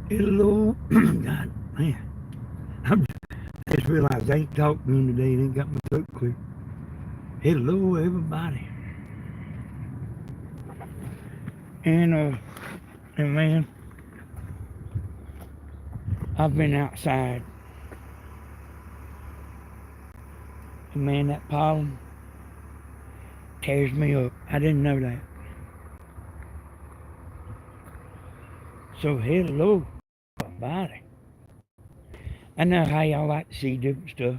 Hello. God, man. I'm just realized I ain't talked to him today and ain't got my throat clear. Hello, everybody. And, and man, I've been outside. And man, that pollen tears me up. I didn't know that. So, hello, everybody. I know how y'all like to see different stuff.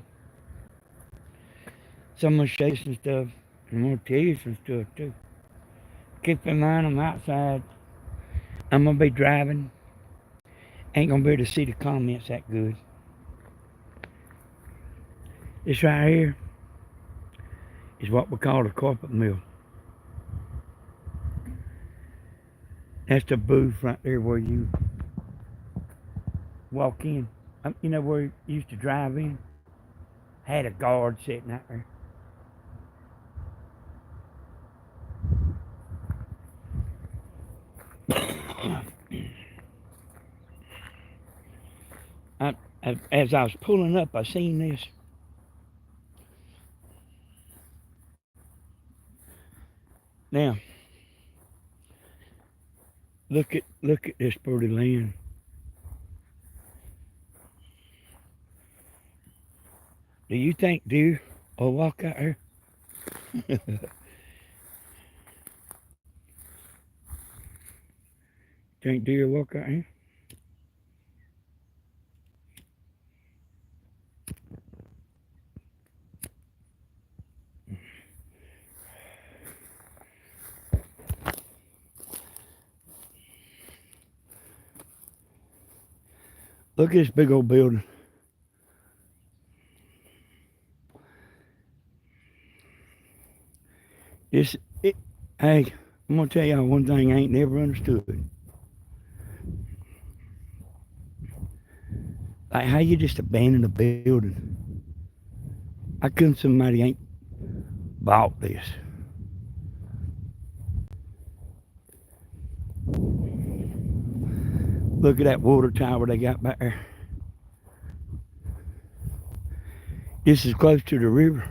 So I'm going to show you some stuff. And I'm going to tell you some stuff, too. Keep in mind, I'm outside. I'm going to be driving. Ain't going to be able to see the comments that good. This right here is what we call a carpet mill. That's the booth right there where you walk in. You know where you used to drive in? Had a guard sitting out there. As I was pulling up, I seen this. Now, look at this pretty land. Do you think deer will walk out here? Think deer walk out here? Look at this big old building. Hey, I'm gonna tell y'all one thing I ain't never understood. Like how you just abandon a building. How come somebody ain't bought this? Look at that water tower they got back there. This is close to the river.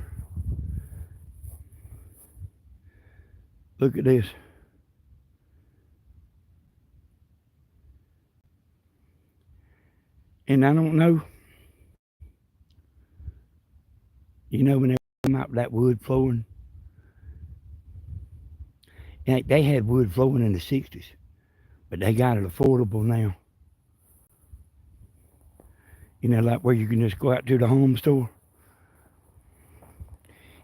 Look at this. And I don't know, you know, when they come out with that wood flooring, and they had wood flooring in the 60s, but they got it affordable now. You know, like where you can just go out to the home store.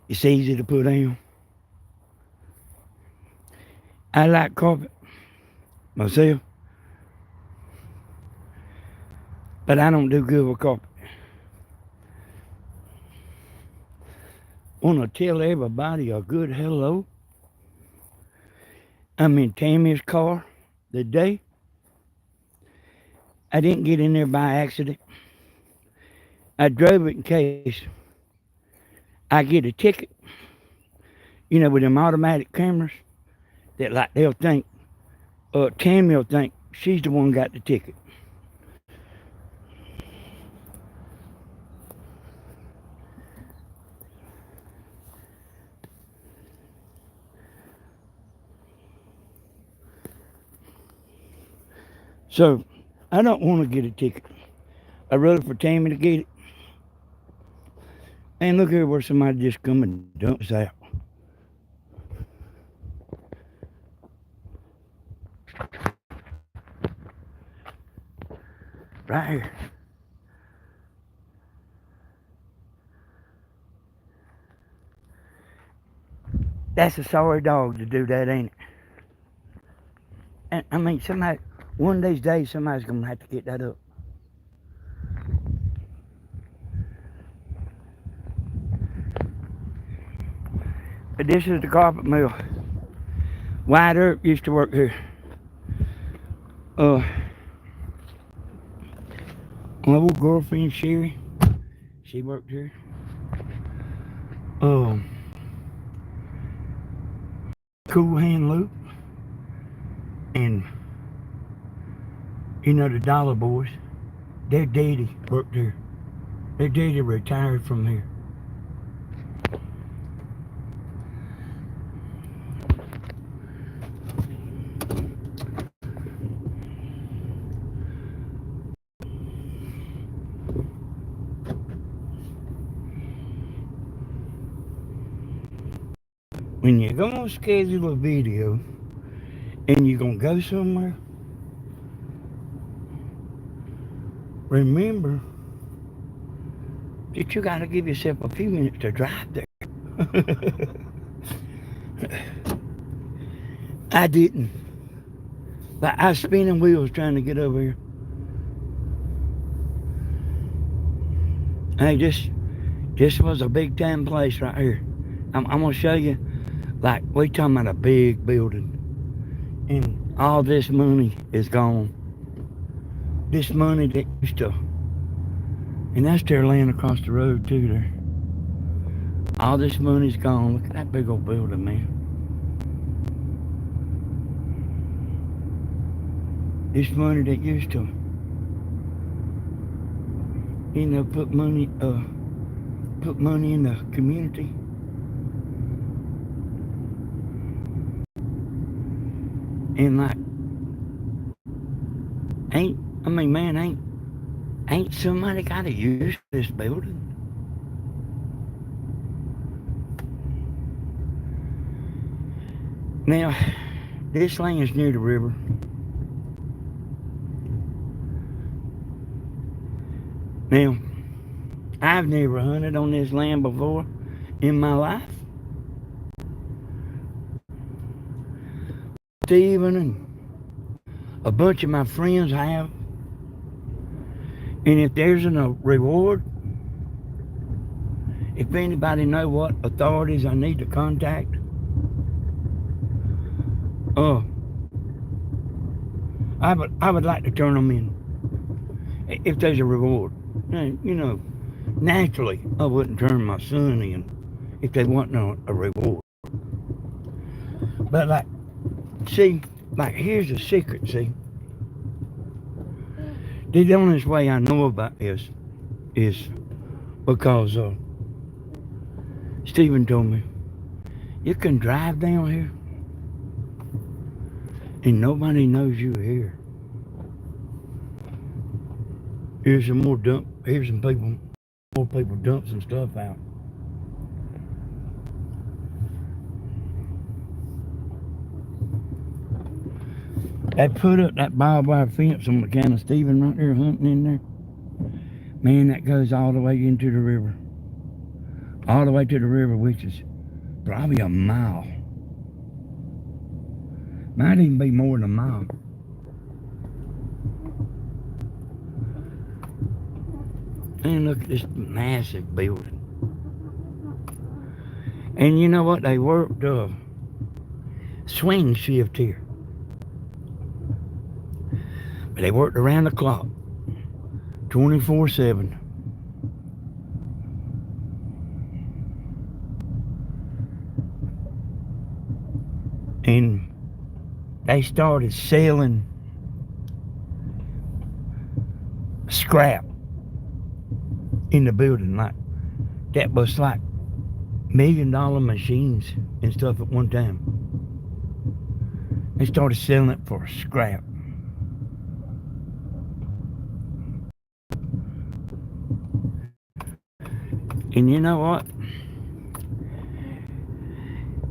It's easy to put down. I like carpet myself, but I don't do good with carpet. Want to tell everybody a good hello. I'm in Tammy's car today. I didn't get in there by accident. I drove it in case I get a ticket. You know, with them automatic cameras that like they'll think, Tammy will think she's the one got the ticket. So I don't want to get a ticket. I'd rather for Tammy to get it. And look here where somebody just come and dumps out. Right here. That's a sorry dog to do that, ain't it? And I mean, somebody, one of these days, somebody's gonna have to get that up. But this is the carpet mill. Wyatt Earp used to work here. My old girlfriend Sherry, she worked here. Cool Hand Loop and You know, the Dollar Boys, their daddy worked there. Their daddy retired from here. When you're going to schedule a video and you're going to go somewhere, remember that you got to give yourself a few minutes to drive there. I didn't. But I was spinning wheels trying to get over here. Hey, this was a big time place right here. I'm gonna show you. Like, we talking about a big building, and all this money is gone. This money that used to, and that's their land across the road too. There, all this money's gone. Look at that big old building, man. This money that used to, you know, put money in the community. And like, ain't somebody gotta use this building? Now, this land's near the river. Now, I've never hunted on this land before in my life. Stephen and a bunch of my friends have. And if there's a reward, if anybody know what authorities I need to contact, I would like to turn them in if there's a reward. You know, naturally, I wouldn't turn my son in if they want a reward. But like, see, like, here's the secret, see. The only way I know about this is because Stephen told me, you can drive down here and nobody knows you're here. Here's some more more people dump some stuff out. They put up that barbed wire fence on the kind of Stephen right there hunting in there. Man, that goes all the way into the river. All the way to the river, which is probably a mile. Might even be more than a mile. And look at this massive building. And you know what? They worked swing shift here. But they worked around the clock, 24/7. And they started selling scrap in the building. Like, that was like $1 million machines and stuff at one time. They started selling it for scrap. And you know what?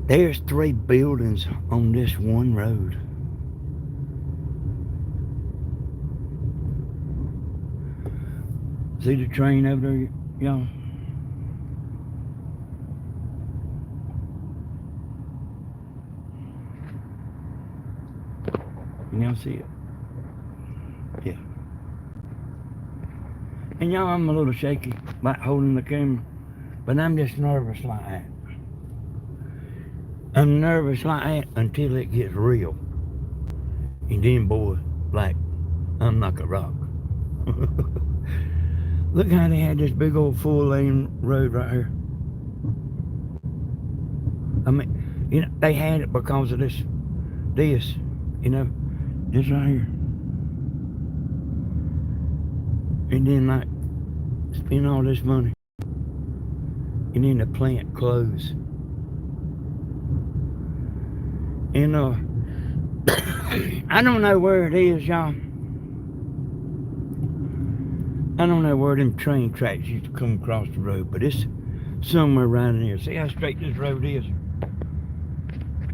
There's 3 buildings on this one road. See the train over there, y'all? Can y'all see it? Yeah. And y'all, I'm a little shaky about holding the camera, but I'm just nervous like that. I'm nervous like that until it gets real. And then, boy, like, I'm like a rock. Look how they had this big old 4-lane road right here. I mean, you know, they had it because of this, you know, this right here. And then like spend all this money. And then the plant closed. And I don't know where it is, y'all. I don't know where them train tracks used to come across the road, but it's somewhere right in here. See how straight this road is?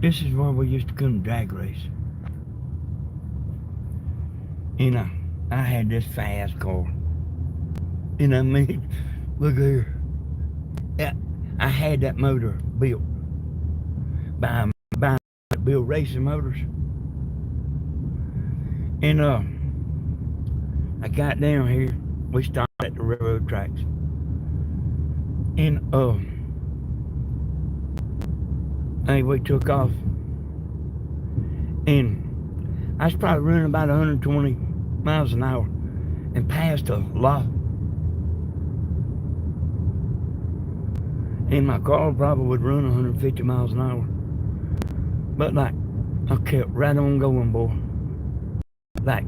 This is where we used to come drag race. And I had this fast car. And I mean, look here. I had that motor built by Build Racing Motors. And I got down here. We stopped at the railroad tracks. And hey, we took off. And I was probably running about 120 miles an hour and passed a lot. And my car probably would run 150 miles an hour. But like, I kept right on going, boy. Like,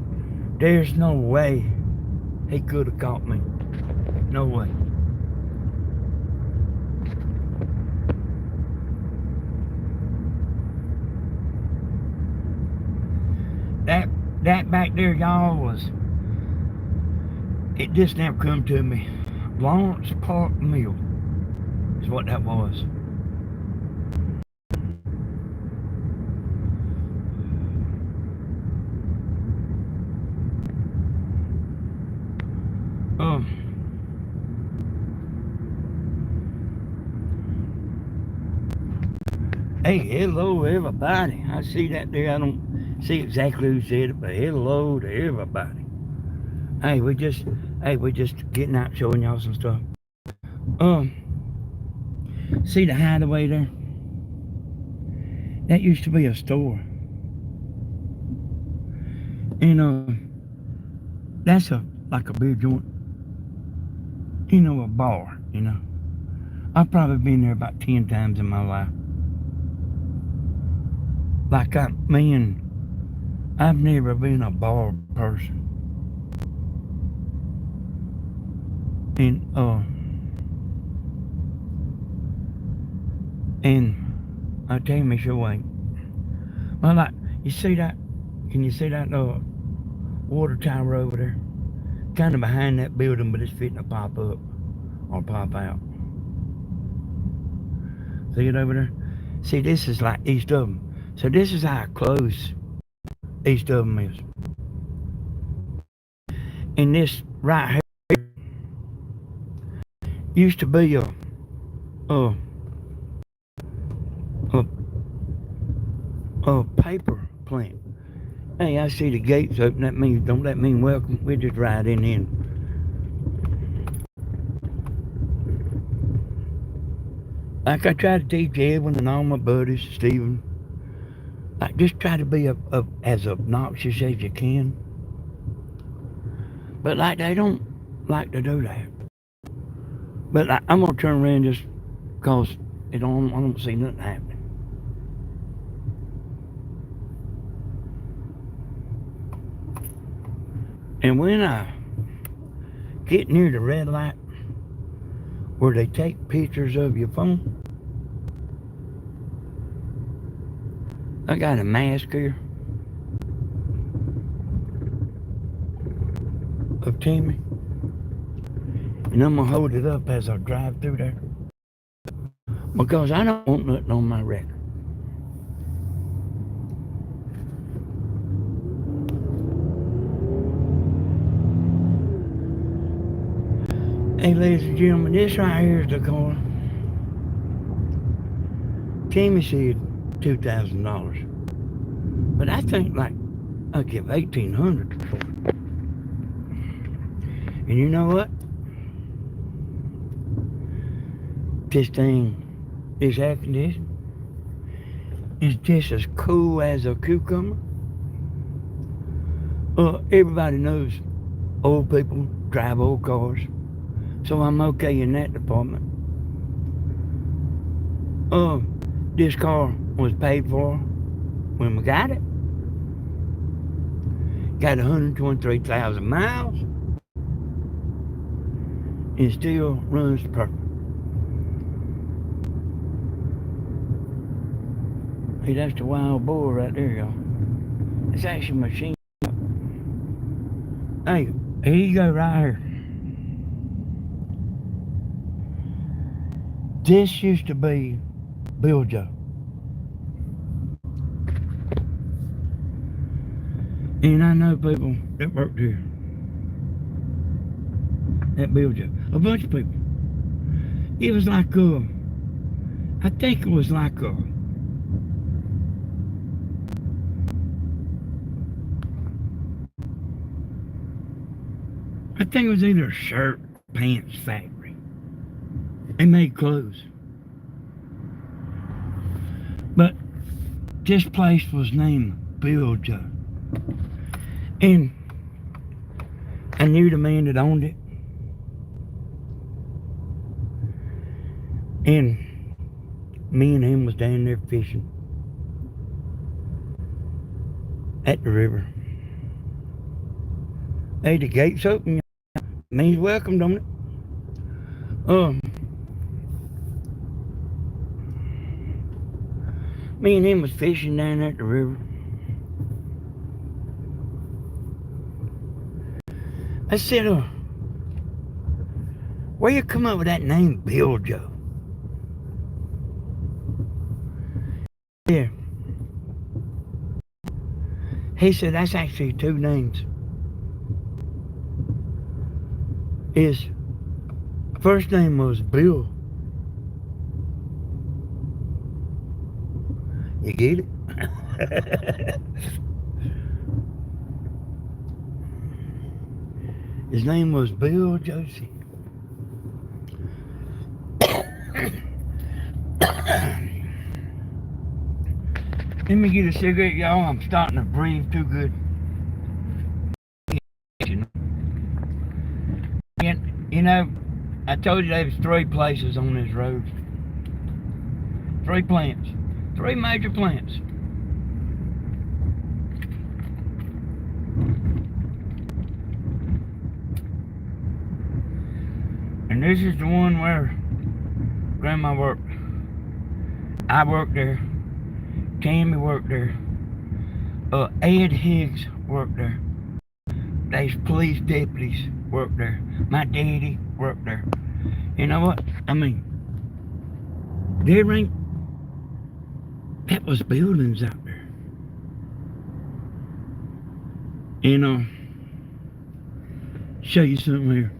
there's no way he could have caught me. No way. That back there, y'all, was, it just never come to me. Lawrence Park Mill is what that was. Hey, hello everybody. I see that there. I don't see exactly who said it, but hello to everybody. Hey, we just getting out showing y'all some stuff. See the hideaway there? That used to be a store. And that's like a beer joint. You know, a bar, you know. I've probably been there about 10 times in my life. Like I've never been a bar person. And I tell you, me sure ain't. Well, like, you see that? Can you see that water tower over there? Kind of behind that building, but it's fitting to pop up or pop out. See it over there? See, this is like east of them. So this is how close east of them is. And this right here used to be a paper plant. Hey, I see the gates open. Don't that mean welcome? We're just riding in. Like I try to teach Edwin and all my buddies, Stephen. Like, just try to be as obnoxious as you can. But like, they don't like to do that. But like, I'm gonna turn around just cause I don't see nothing happening. And when I get near the red light where they take pictures of your phone, I got a mask here of Tammy, and I'm gonna hold it up as I drive through there because I don't want nothing on my record. Hey, ladies and gentlemen, this right here is the car. Tammy said $2,000, but I think like I'll give $1,800 for it. And you know what? This thing is air conditioned. It's just as cool as a cucumber. Everybody knows old people drive old cars, so I'm okay in that department. This car was paid for when we got it. Got 123,000 miles. and still runs perfect. Hey, that's the wild boar right there, y'all. It's actually a machine. Hey, here you go right here. This used to be Bill Joe. And I know people that worked here at Bill Joe. A bunch of people. It was like I think it was like I think it was either a shirt, pants factory. They made clothes. But this place was named Bill Joe. And I knew the man that owned it. And me and him was down there fishing at the river. Hey, the gate's open. Means welcome, don't it? Me and him was fishing down there at the river. I said, where you come up with that name, Bill Joe? Yeah. He said, that's actually two names. His first name was Bill. You get it? His name was Bill Josie. Let me get a cigarette, y'all. I'm starting to breathe too good. You know, I told you there was 3 places on this road. 3 plants. 3 major plants. And this is the one where Grandma worked. I worked there. Tammy worked there. Ed Higgs worked there. These police deputies worked there. My daddy worked there. You know what? I mean, there ain't... That was buildings out there. And show you something here.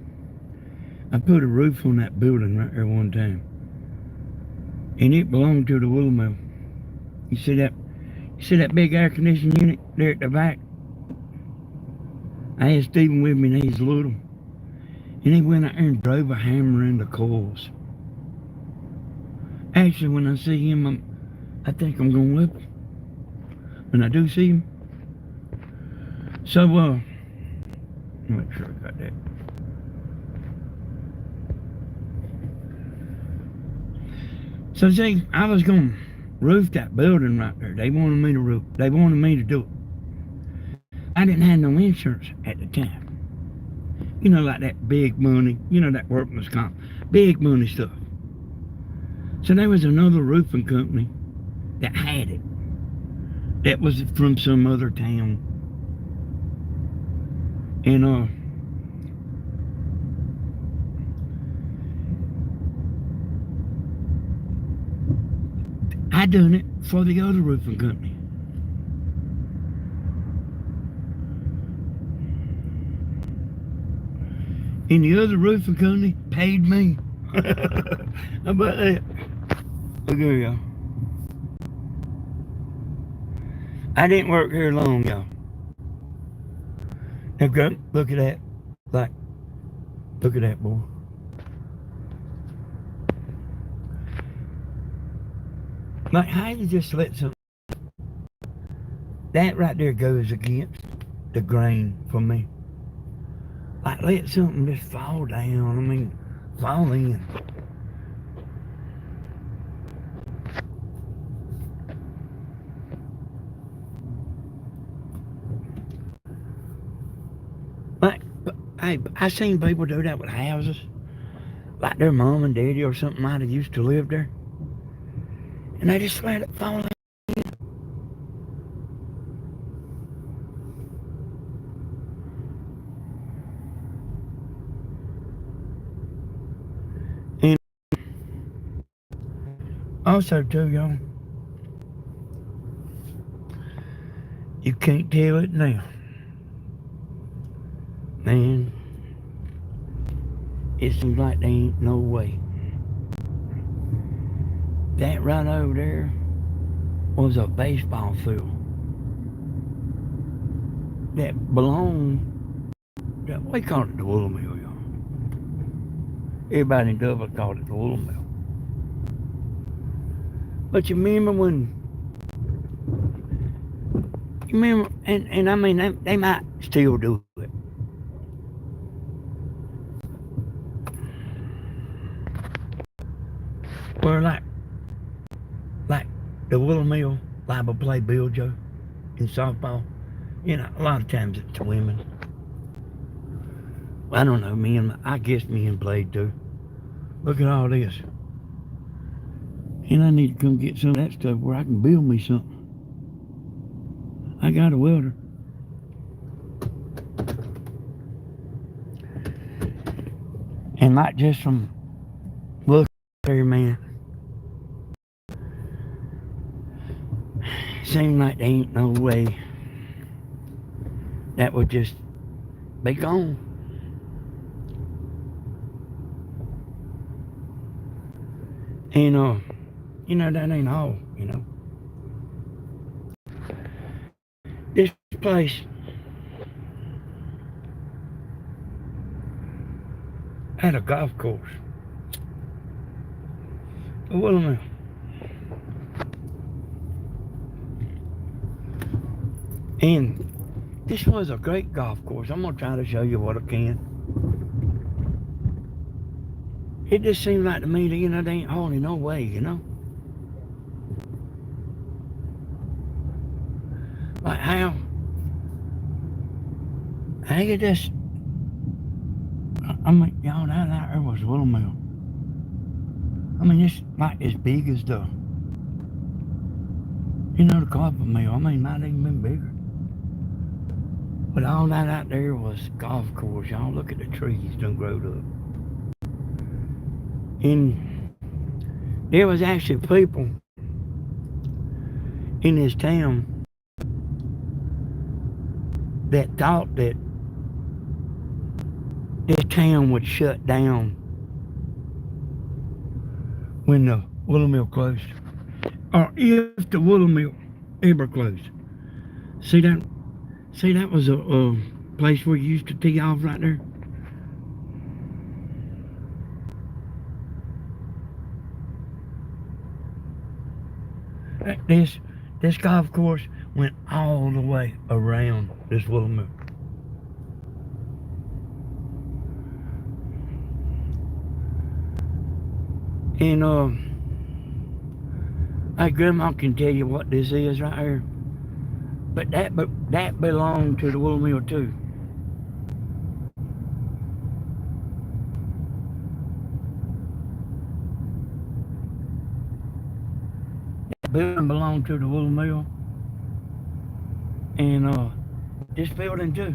I put a roof on that building right there one time. And it belonged to the wool mill. You see that big air conditioning unit there at the back? I had Stephen with me and he's little. And he went out there and drove a hammer in the coils. Actually, when I see him, I think I'm gonna whip him. When I do see him. So, make sure I got that. So see, I was gonna roof that building right there. They wanted me to roof. They wanted me to do it. I didn't have no insurance at the time. You know, like that big money. You know, that workman's comp. Big money stuff. So there was another roofing company that had it. That was from some other town. And I done it for the other roofing company. And the other roofing company paid me. How about that? Look here, y'all. I didn't work here long, y'all. Now, go, look at that. Like, look at that, boy. Like, how you just let something... That right there goes against the grain for me. Like, let something just fall down. I mean, fall in. Like, hey, I seen people do that with houses. like their mom and daddy or something might have used to live there. And they just let it fall in. And also too, y'all, you can't tell it now. Man, it seems like there ain't no way. That right over there was a baseball field that belonged, we call it the wool mill, y'all. Everybody in Dublin called it the wool mill. But you remember, and I mean, they might still do it. Where like the wool mill, liable to play biljo in softball. You know, a lot of times it's women. I don't know, I guess men played too. Look at all this. And I need to come get some of that stuff where I can build me something. I got a welder. And not just from look there, man. Seems like there ain't no way that would just be gone. And that ain't all, This place had a golf course. A wool mill. And this was a great golf course. I'm gonna try to show you what I can. It just seems like to me that, there ain't hardly no way, Like how you just, I mean, y'all, that there was a wool mill. I mean, it's like as big as the carpet mill. I mean, might even been bigger. But all that out there was golf course. Y'all look at the trees done growed up. And there was actually people in this town that thought that this town would shut down when the wool mill closed. Or if the wool mill ever closed. See that was a place where you used to tee off right there. This golf course went all the way around this wool mill. And my grandma can tell you what this is right here. But that belonged to the wool mill too. That building belonged to the wool mill. And this building too.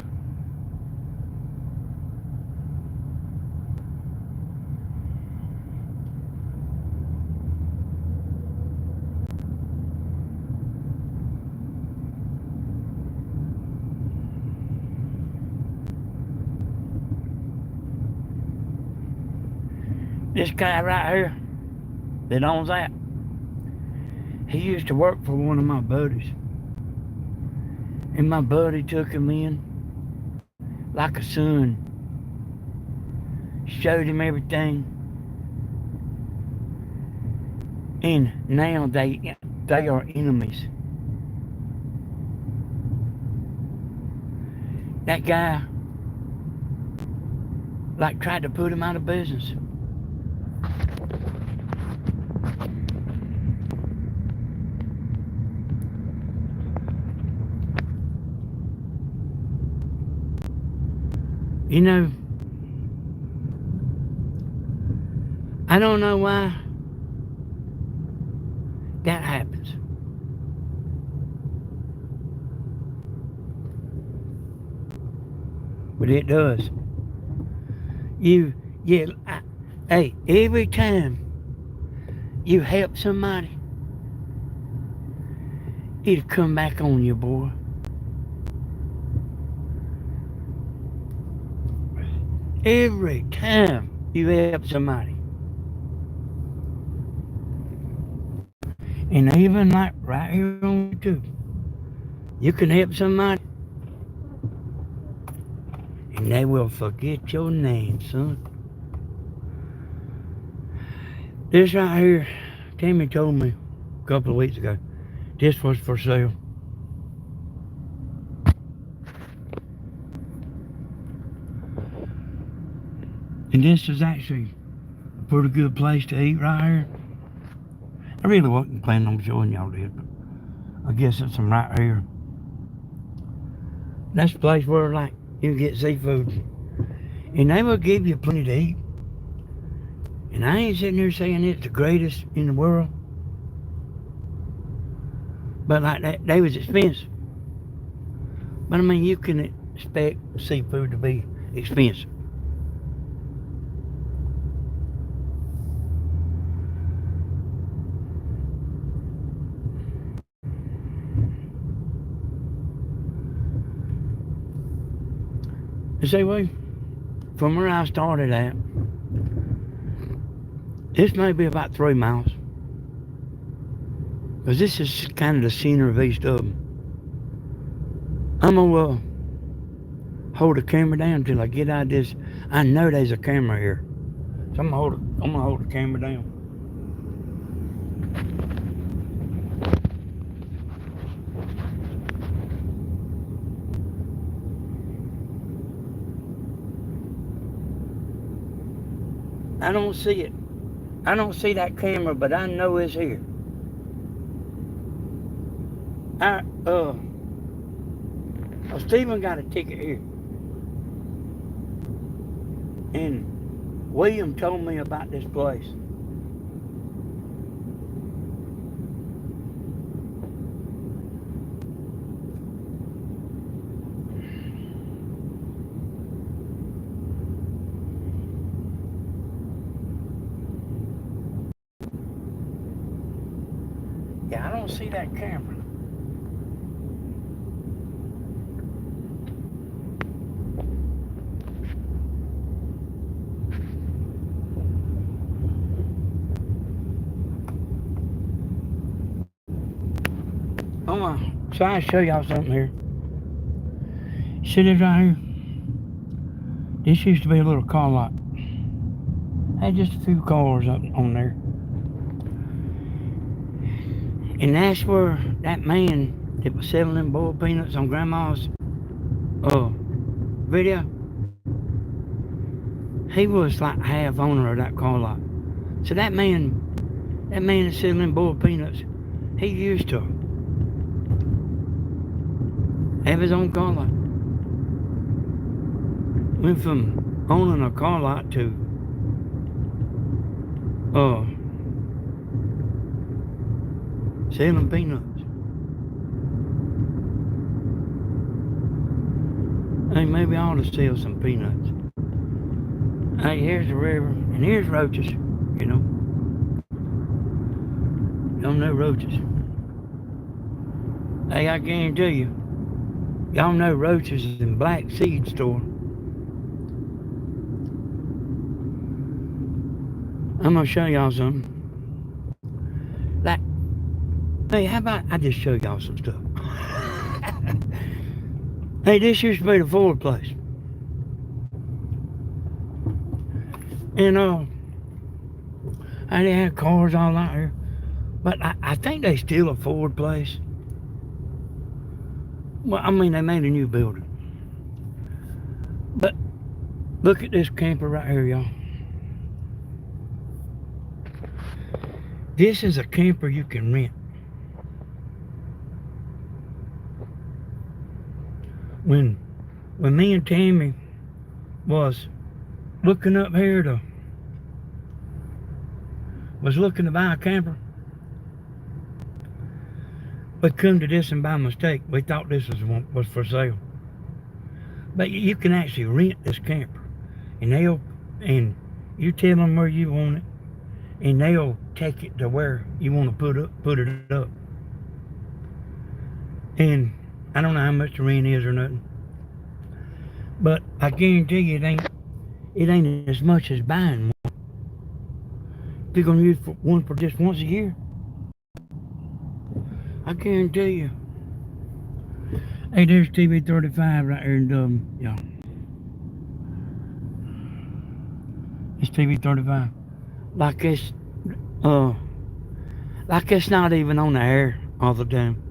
This guy right here that owns that, he used to work for one of my buddies. And my buddy took him in like a son. Showed him everything. And now they are enemies. That guy tried to put him out of business. I don't know why that happens. But it does. You, yeah, hey, every time you help somebody, it'll come back on you, boy. Every time you help somebody. And even like right here on YouTube, you can help somebody and they will forget your name, son. This right here, Tammy told me a couple of weeks ago, this was for sale. And this is actually a pretty good place to eat right here. I really wasn't planning on showing y'all this, but I guess it's some right here. That's a place where like you get seafood. And they will give you plenty to eat. And I ain't sitting here saying it's the greatest in the world. But like that, they was expensive. But I mean, you can expect seafood to be expensive. You see, well, from where I started at, this may be about 3 miles. Because this is kind of the center of East Dublin. I'm going to hold the camera down until I get out of this. I know there's a camera here. So I'm going to hold the camera down. I don't see it. I don't see that camera, but I know it's here. Stephen got a ticket here. And William told me about this place. Yeah, I don't see that camera. So I'll show y'all something here. See this right here? This used to be a little car lot. Had just a few cars up on there. And that's where that man that was selling them boiled peanuts on Grandma's video, he was like half owner of that car lot. So that man that's selling them boiled peanuts, he used to have his own car lot. Went from owning a car lot to selling peanuts. Hey, maybe I ought to sell some peanuts. Hey, here's the river, and here's roaches, you know. Y'all know roaches. Hey, I guarantee you, y'all know roaches in Black Seed store. I'm gonna show y'all something. Like, hey, how about I just show y'all some stuff? Hey, this used to be the Ford place. And they had cars all out here. But I think they still a Ford place. Well, I mean, they made a new building. But look at this camper right here, y'all. This is a camper you can rent. When me and Tammy was looking up here to was looking to buy a camper. We come to this and by mistake. We thought this was for sale. But you can actually rent this camper. And you tell them where you want it, and they'll take it to where you want to put it up. And I don't know how much the rent is or nothing, but I guarantee you it ain't as much as buying one. If you're gonna use one for just once a year, I guarantee you. Hey, there's TV 35 right here in Dublin, y'all. It's TV 35. Like it's not even on the air all the time.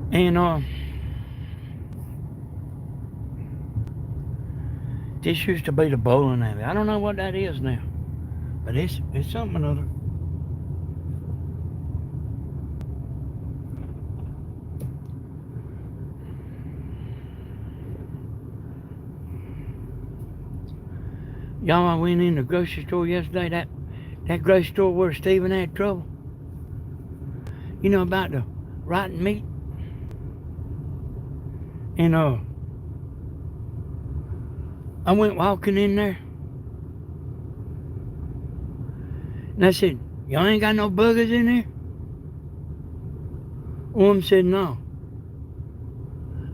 And this used to be the bowling alley. I don't know what that is now, but it's something or other. Y'all, I went in the grocery store yesterday. That grocery store where Stephen had trouble. You know about the rotten meat. And I went walking in there, and I said, "Y'all ain't got no buggers in there?" Woman said, "No."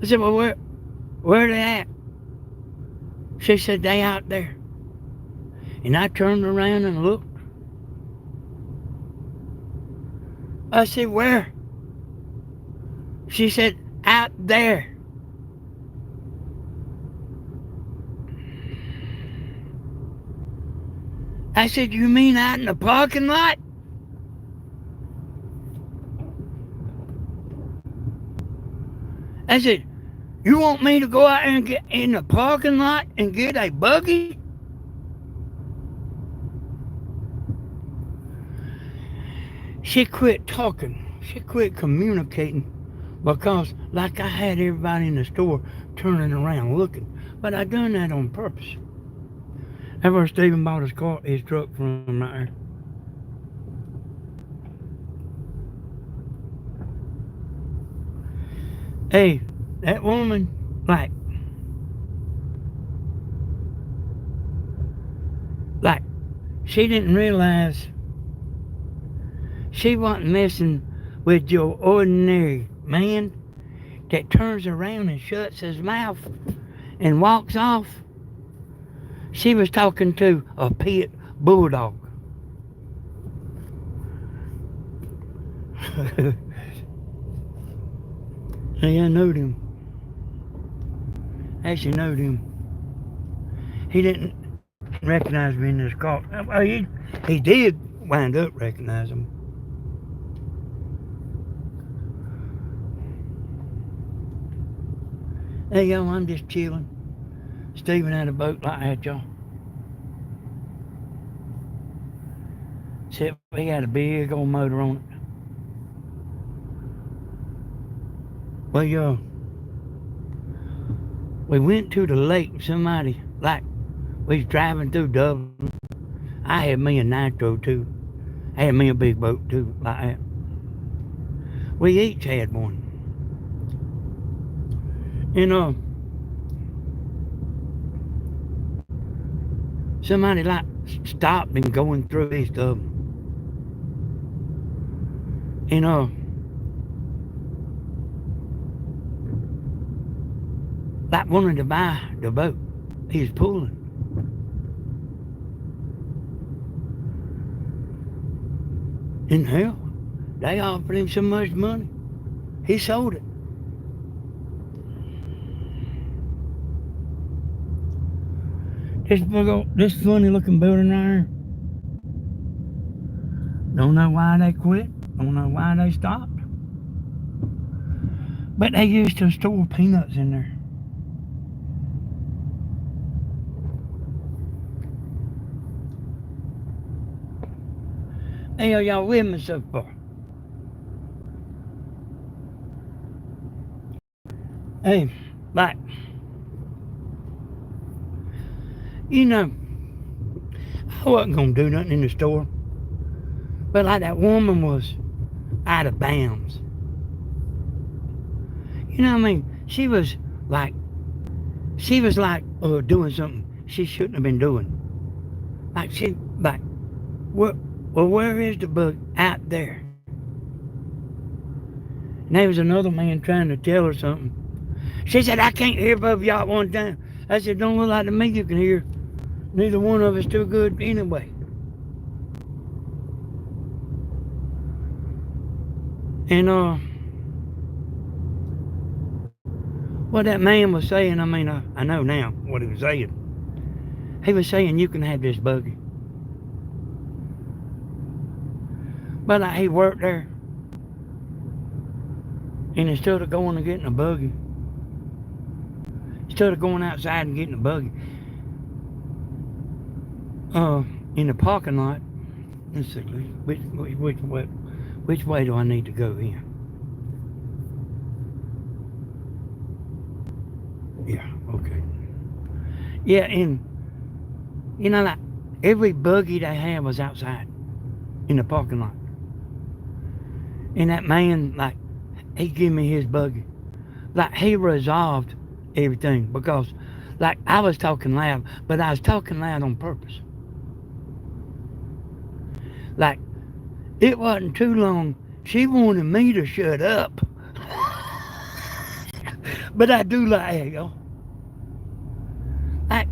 I said, "Well, where they at?" She said, "They out there." And I turned around and looked. I said, "Where?" She said, "Out there." I said, "You mean out in the parking lot?" I said, "You want me to go out and get in the parking lot and get a buggy?" She quit talking. She quit communicating because like I had everybody in the store turning around looking. But I done that on purpose. That's where Stephen bought his truck from right there. Hey, that woman, like, she didn't realize she wasn't messing with your ordinary man that turns around and shuts his mouth and walks off. She was talking to a pit bulldog. Hey, I knowed him. Actually knowed him. He didn't recognize me in this car. Well, he did wind up recognizing me. Hey, yo, I'm just chilling. Stephen had a boat like that, y'all. Except he had a big old motor on it. Well, yo, we went to the lake. Somebody, we was driving through Dublin. I had me a nitro too. I had me a big boat too, like that. We each had one. And somebody stopped and going through East Dublin. And wanted to buy the boat. He was pulling. In hell, they offered him so much money, he sold it. This funny looking building right here. Don't know why they quit. Don't know why they stopped. But they used to store peanuts in there. Hey, are y'all with me so far? Hey, like, You know, I wasn't gonna do nothing in the store, but like that woman was out of bounds. You know what I mean? She was like doing something she shouldn't have been doing. Like, well, where is the bug? Out there. And there was another man trying to tell her something. She said, I can't hear both y'all at one time. I said, don't look like to me you can hear. Neither one of us too good anyway. And what that man was saying, I mean, I know now what he was saying. He was saying you can have this buggy. But like he worked there, and instead of going and getting a buggy, instead of going outside and getting a buggy, in the parking lot, let's see, which way do I need to go in? Yeah, okay. Yeah, and you know, like every buggy they had was outside in the parking lot. And that man, like, he gave me his buggy. Like, he resolved everything because, like, I was talking loud, but I was talking loud on purpose. Like, it wasn't too long. She wanted me to shut up. But I do like it, y'all. Like,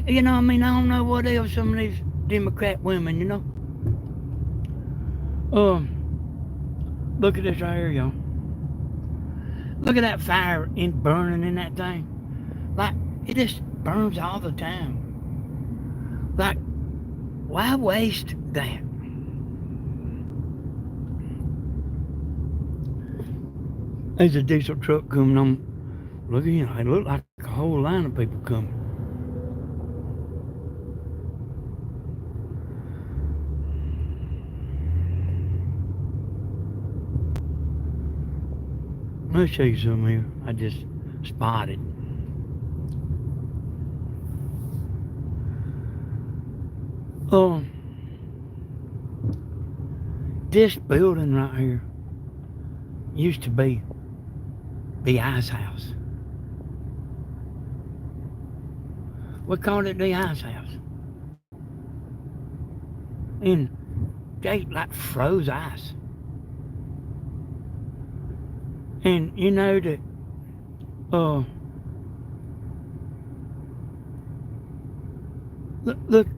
you know what I mean? I don't know what else some of these Democrat women, you know? Look at this right here, y'all. Look at that fire burning in that thing. Like, it just burns all the time. Like, why waste that? There's a diesel truck coming on. Look at it looked like a whole line of people coming. Let me show you some here. I just spotted. This building right here used to be the ice house. We called it the ice house. And they like froze ice. And you know that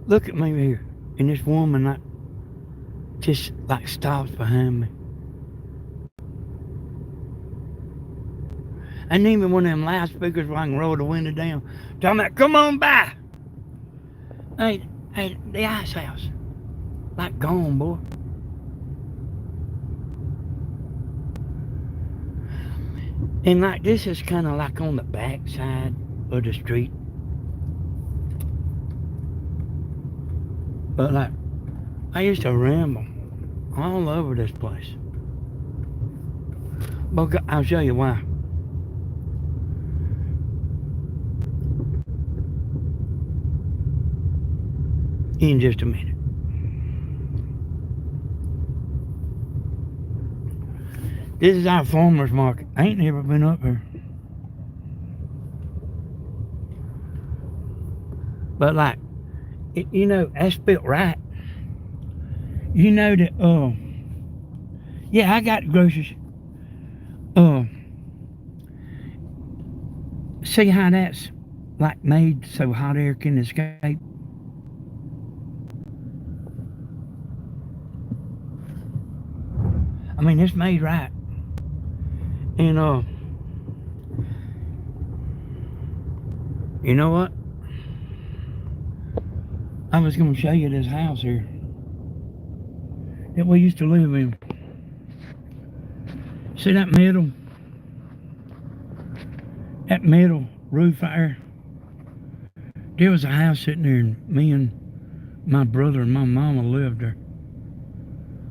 look at me here. And this woman like just like stops behind me. And even one of them loudspeakers where I can roll the window down. Talking about, come on by. Hey, the ice house. Like gone, boy. And like this is kind of like on the back side of the street. But like, I used to ramble all over this place. But I'll show you why. In just a minute. This is our farmer's market. I ain't never been up here. But like, you know, that's built right. You know that, yeah, I got groceries. See how that's like made so hot air can escape? I mean, it's made right. And, you know what? I was going to show you this house here that we used to live in. See that metal roof there? There was a house sitting there, and me and my brother and my mama lived there.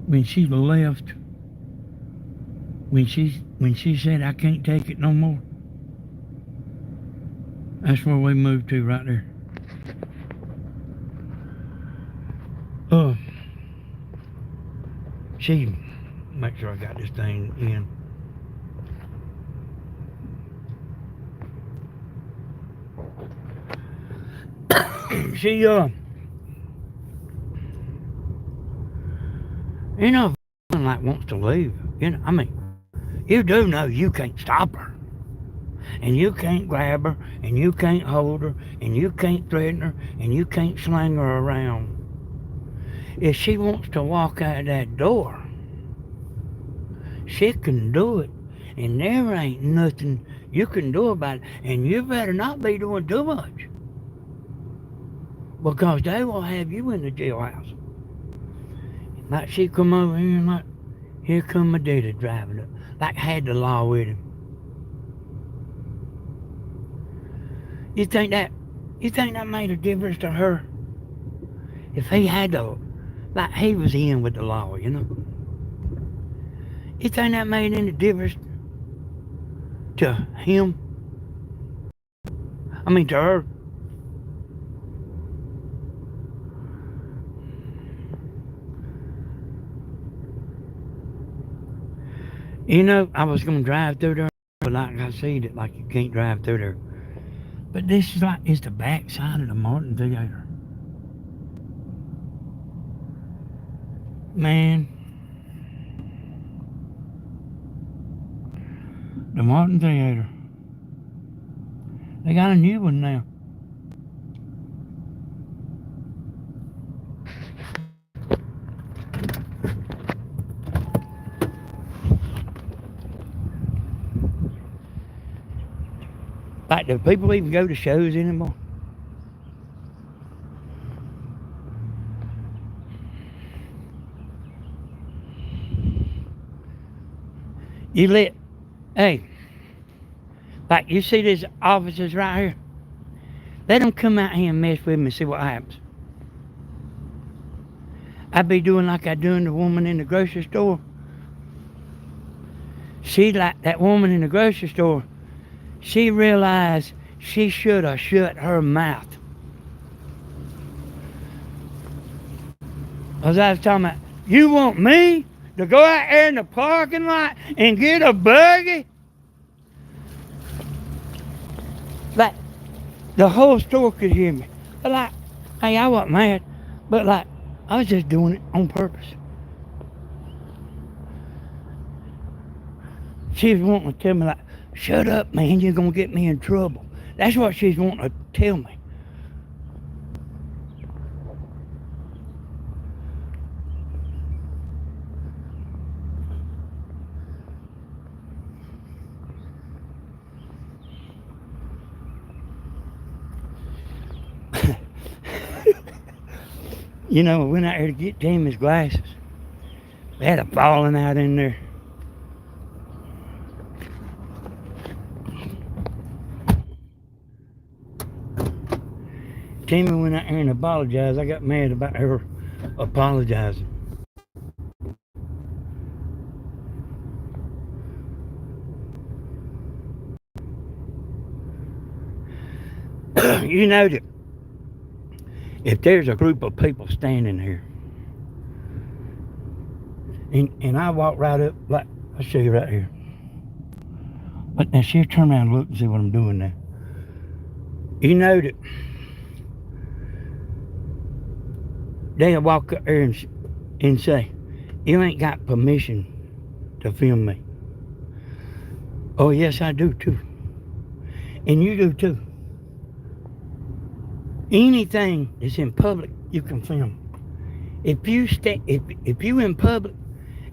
When she left, when she said, I can't take it no more, that's where we moved to, right there. She, make sure I got this thing in. She, you know, like wants to leave. You know, I mean, you do know you can't stop her. And you can't grab her, and you can't hold her, and you can't threaten her, and you can't sling her around. If she wants to walk out that door, she can do it. And there ain't nothing you can do about it. And you better not be doing too much. Because they will have you in the jailhouse. Like she come over here and like, here come my daddy driving up. Like had the law with him. You think that made a difference to her? If he had to, like he was in with the law, you know? You think that made any difference to him? I mean, to her? You know, I was going to drive through there, but like I said, it like you can't drive through there. But this is like, it's the back side of the Martin Theater. Man. The Martin Theater. They got a new one now. Like, do people even go to shows anymore? You let, hey, like you see these officers right here? Let them come out here and mess with me and see what happens. I be doing like I done the woman in the grocery store. She, like that woman in the grocery store, she realized she should have shut her mouth. As I was talking about, you want me to go out there in the parking lot and get a buggy? Like, the whole store could hear me. But like, hey, I wasn't mad, but like, I was just doing it on purpose. She was wanting to tell me like, shut up, man, you're gonna get me in trouble. That's what she's wanting to tell me. You know, I went out there to get Tammy's glasses. They had a falling out in there. Tammy went out there and apologized. I got mad about her apologizing. You know that if there's a group of people standing here, and I walk right up, like, I'll show you right here. But now she'll turn around and look and see what I'm doing now. You know that they'll walk up there and say, you ain't got permission to film me. Oh, yes, I do too. And you do too. Anything that's in public, you can film. If you in public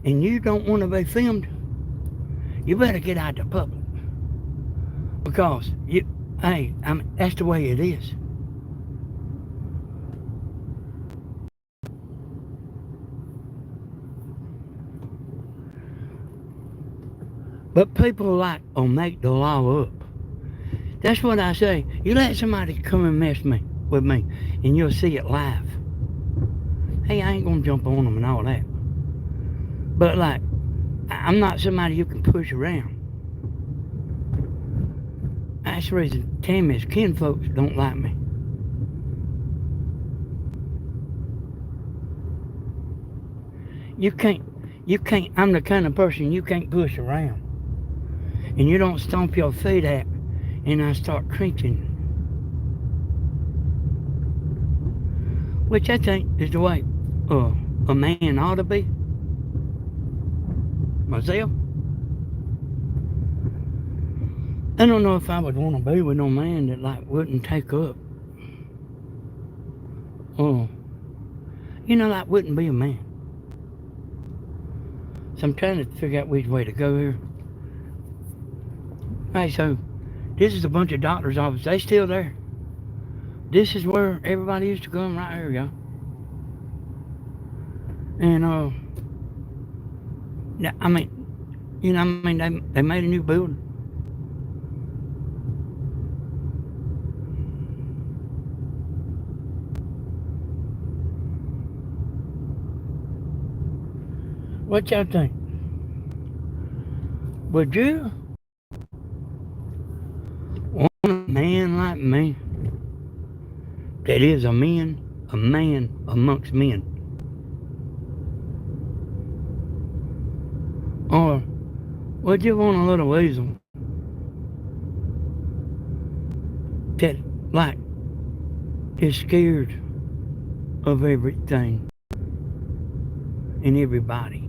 and you don't want to be filmed, you better get out of the public. Because that's the way it is. But people like will make the law up. That's what I say. You let somebody come and mess with me, and you'll see it live. Hey, I ain't gonna jump on them and all that. But like, I'm not somebody you can push around. That's the reason Tammy's kinfolks don't like me. You You can't, I'm the kind of person you can't push around. And you don't stomp your feet at and I start cringing. Which I think is the way a man ought to be. Myself. I don't know if I would want to be with no man that like wouldn't take up. Like wouldn't be a man. So I'm trying to figure out which way to go here. Alright, so this is a bunch of doctor's offices. They still there. This is where everybody used to come right here, y'all. And they made a new building. What y'all think? Would you want a man like me that is a man amongst men? Or would you want a little weasel that like is scared of everything and everybody?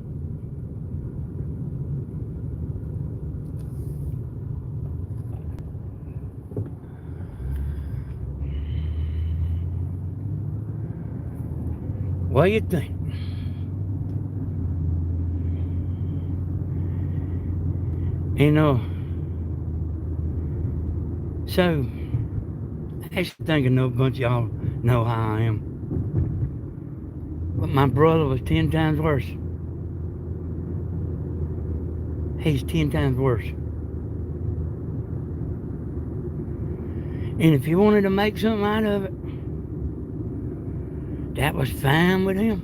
What do you think? So I actually think I know a bunch of y'all know how I am. But my brother was 10 times worse. He's 10 times worse. And if you wanted to make something out of it, that was fine with him.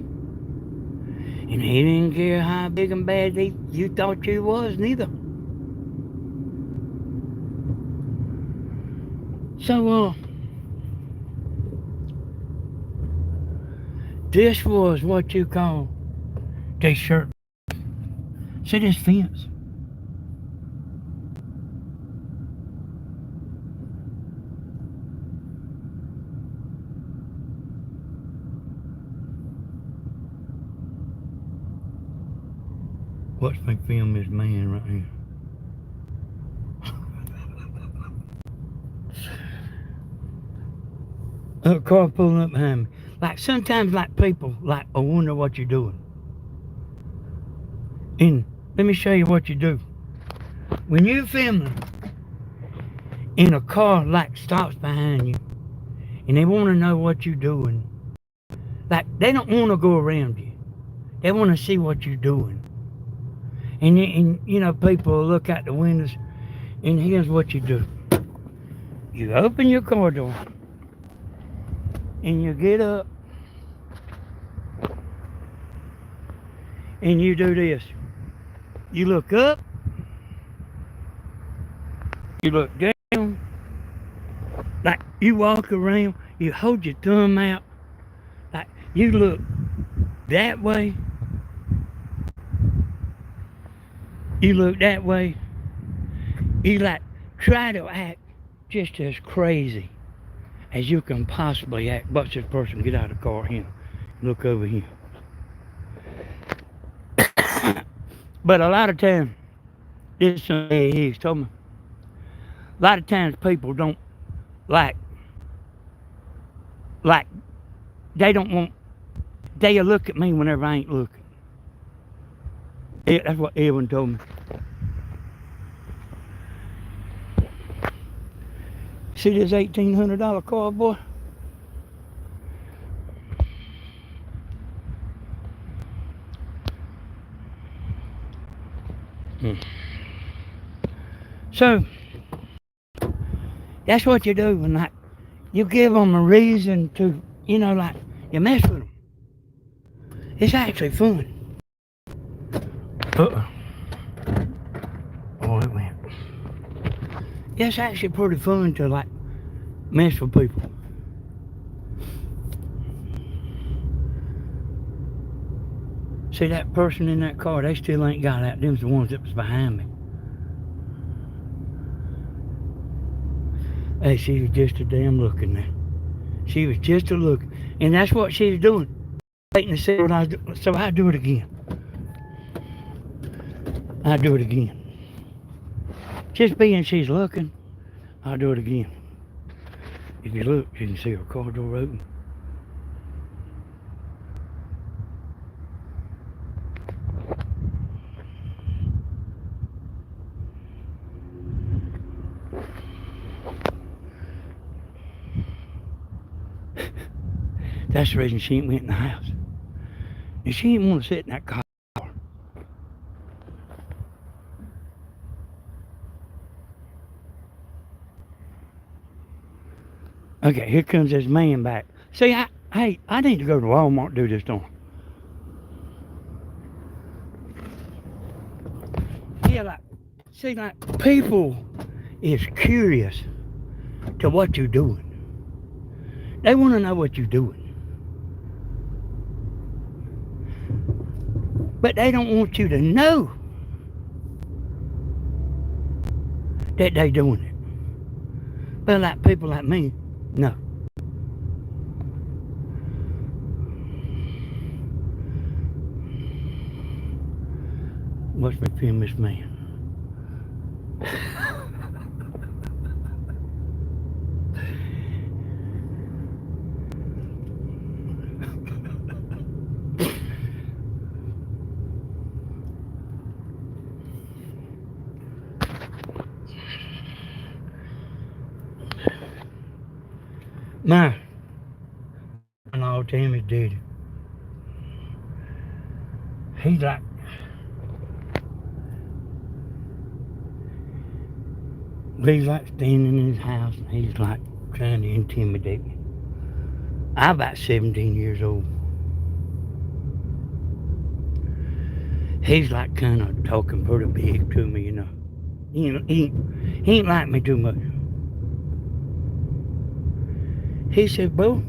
And he didn't care how big and bad you thought you was, neither. So, this was what you call this shirt. See this fence? Watch me film this man right here. A car pulling up behind me. Like sometimes like people like I wonder what you're doing. And let me show you what you do. When you're filming and a car like stops behind you and they want to know what you're doing, like they don't want to go around you. They want to see what you're doing. And people will look out the windows and here's what you do. You open your car door and you get up and you do this. You look up, you look down, like you walk around, you hold your thumb out, like you look that way, you look that way, you like try to act just as crazy as you can possibly act. Watch this person get out of the car here. Look over here. But a lot of times, this is something he's told me. A lot of times people don't like they don't want, they'll look at me whenever I ain't looking. That's what Edwin told me. See this $1,800 car, boy? So, that's what you do when like, you give them a reason to, you mess with them. It's actually fun. Uh-oh. Oh, it went. It's actually pretty fun to like mess with people. See that person in that car, they still ain't got out. Them's the ones that was behind me. Hey, she was just a damn looking there. She was just a looking. And that's what she was doing. Waiting to see what I was doing. So I do it again. I do it again. Just being she's looking, I'll do it again. If you look, you can see her car door open. That's the reason she ain't went in the house. And she didn't want to sit in that car. Okay, here comes this man back. See, I need to go to Walmart and do this to him. Yeah, like people is curious to what you're doing. They want to know what you're doing. But they don't want you to know that they doing it. But like people like me, no. Watch me film this man. My, and all Tammy's daddy. He's like, standing in his house and he's like trying to intimidate me. I'm about 17 years old. He's like kind of talking pretty big to me, you know. He ain't like me too much. He said, "Bro,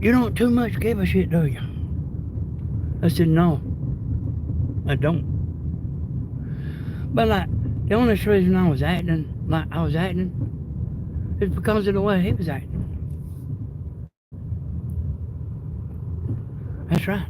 you don't too much give a shit, do you?" I said, "No, I don't." But like, the only reason I was acting like I was acting is because of the way he was acting. That's right.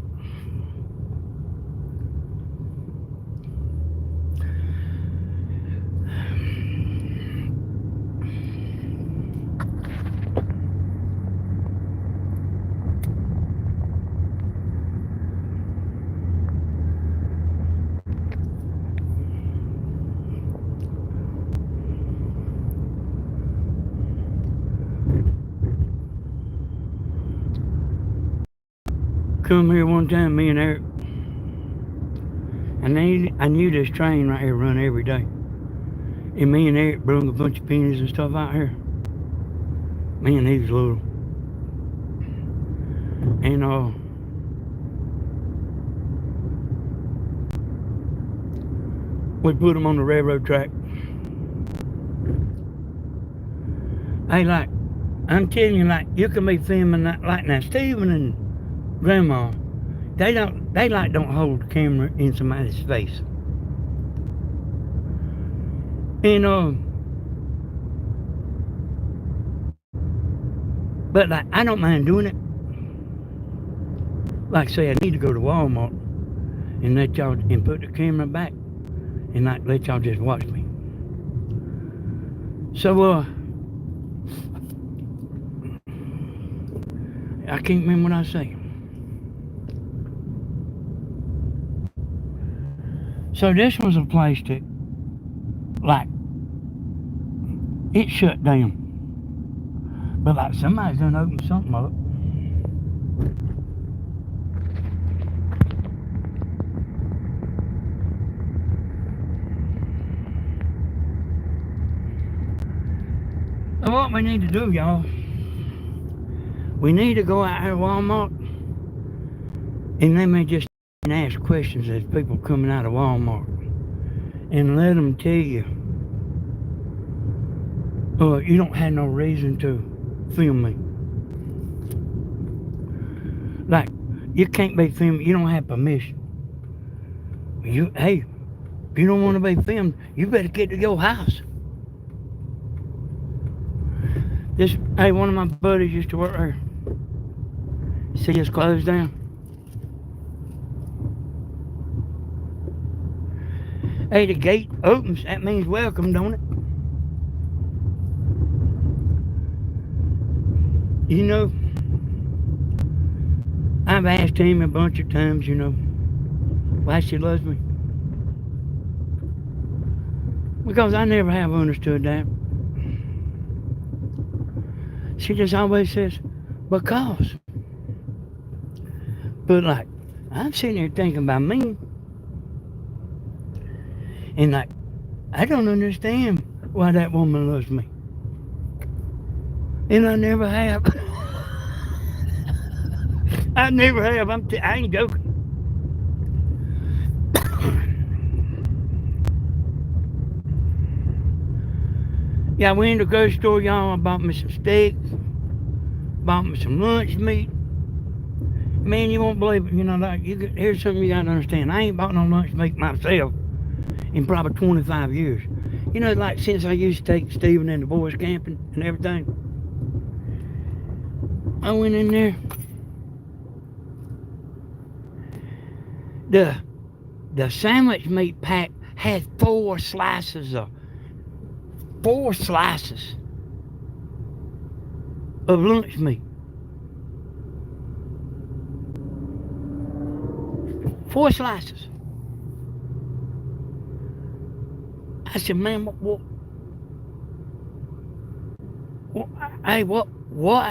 Come here one time, me and Eric, and I knew this train right here run every day. And me and Eric brung a bunch of pennies and stuff out here. Man, he was little. And we put him on the railroad track. Hey, like, I'm telling you, like, you can be filming that, like now, Stephen and Grandma, they don't hold the camera in somebody's face. And but like I don't mind doing it. Like say I need to go to Walmart and let y'all and put the camera back and like let y'all just watch me. So I can't remember what I was saying. So this was a place that, like, it shut down. But like somebody's done opened something up. So what we need to do, y'all, we need to go out here to Walmart and let me just ask questions as people coming out of Walmart and let them tell you you don't have no reason to film me. Like You can't be filmed. You don't have permission. Hey, if you don't want to be filmed, you better get to your house. Hey, one of my buddies used to work there. See, it's closed down. Hey, the gate opens. That means welcome, don't it? You know, I've asked him a bunch of times, why she loves me. Because I never have understood that. She just always says, because. But like, I'm sitting here thinking about me. And like, I don't understand why that woman loves me. And I never have. I never have. I ain't joking. Yeah, I went to the grocery store, y'all. I bought me some steaks, bought me some lunch meat. Man, you won't believe it. Here's something you gotta understand. I ain't bought no lunch meat myself in probably 25 years. Like since I used to take Stephen and the boys camping and everything. I went in there. The sandwich meat pack had 4 slices of lunch meat. 4 slices. I said, man, what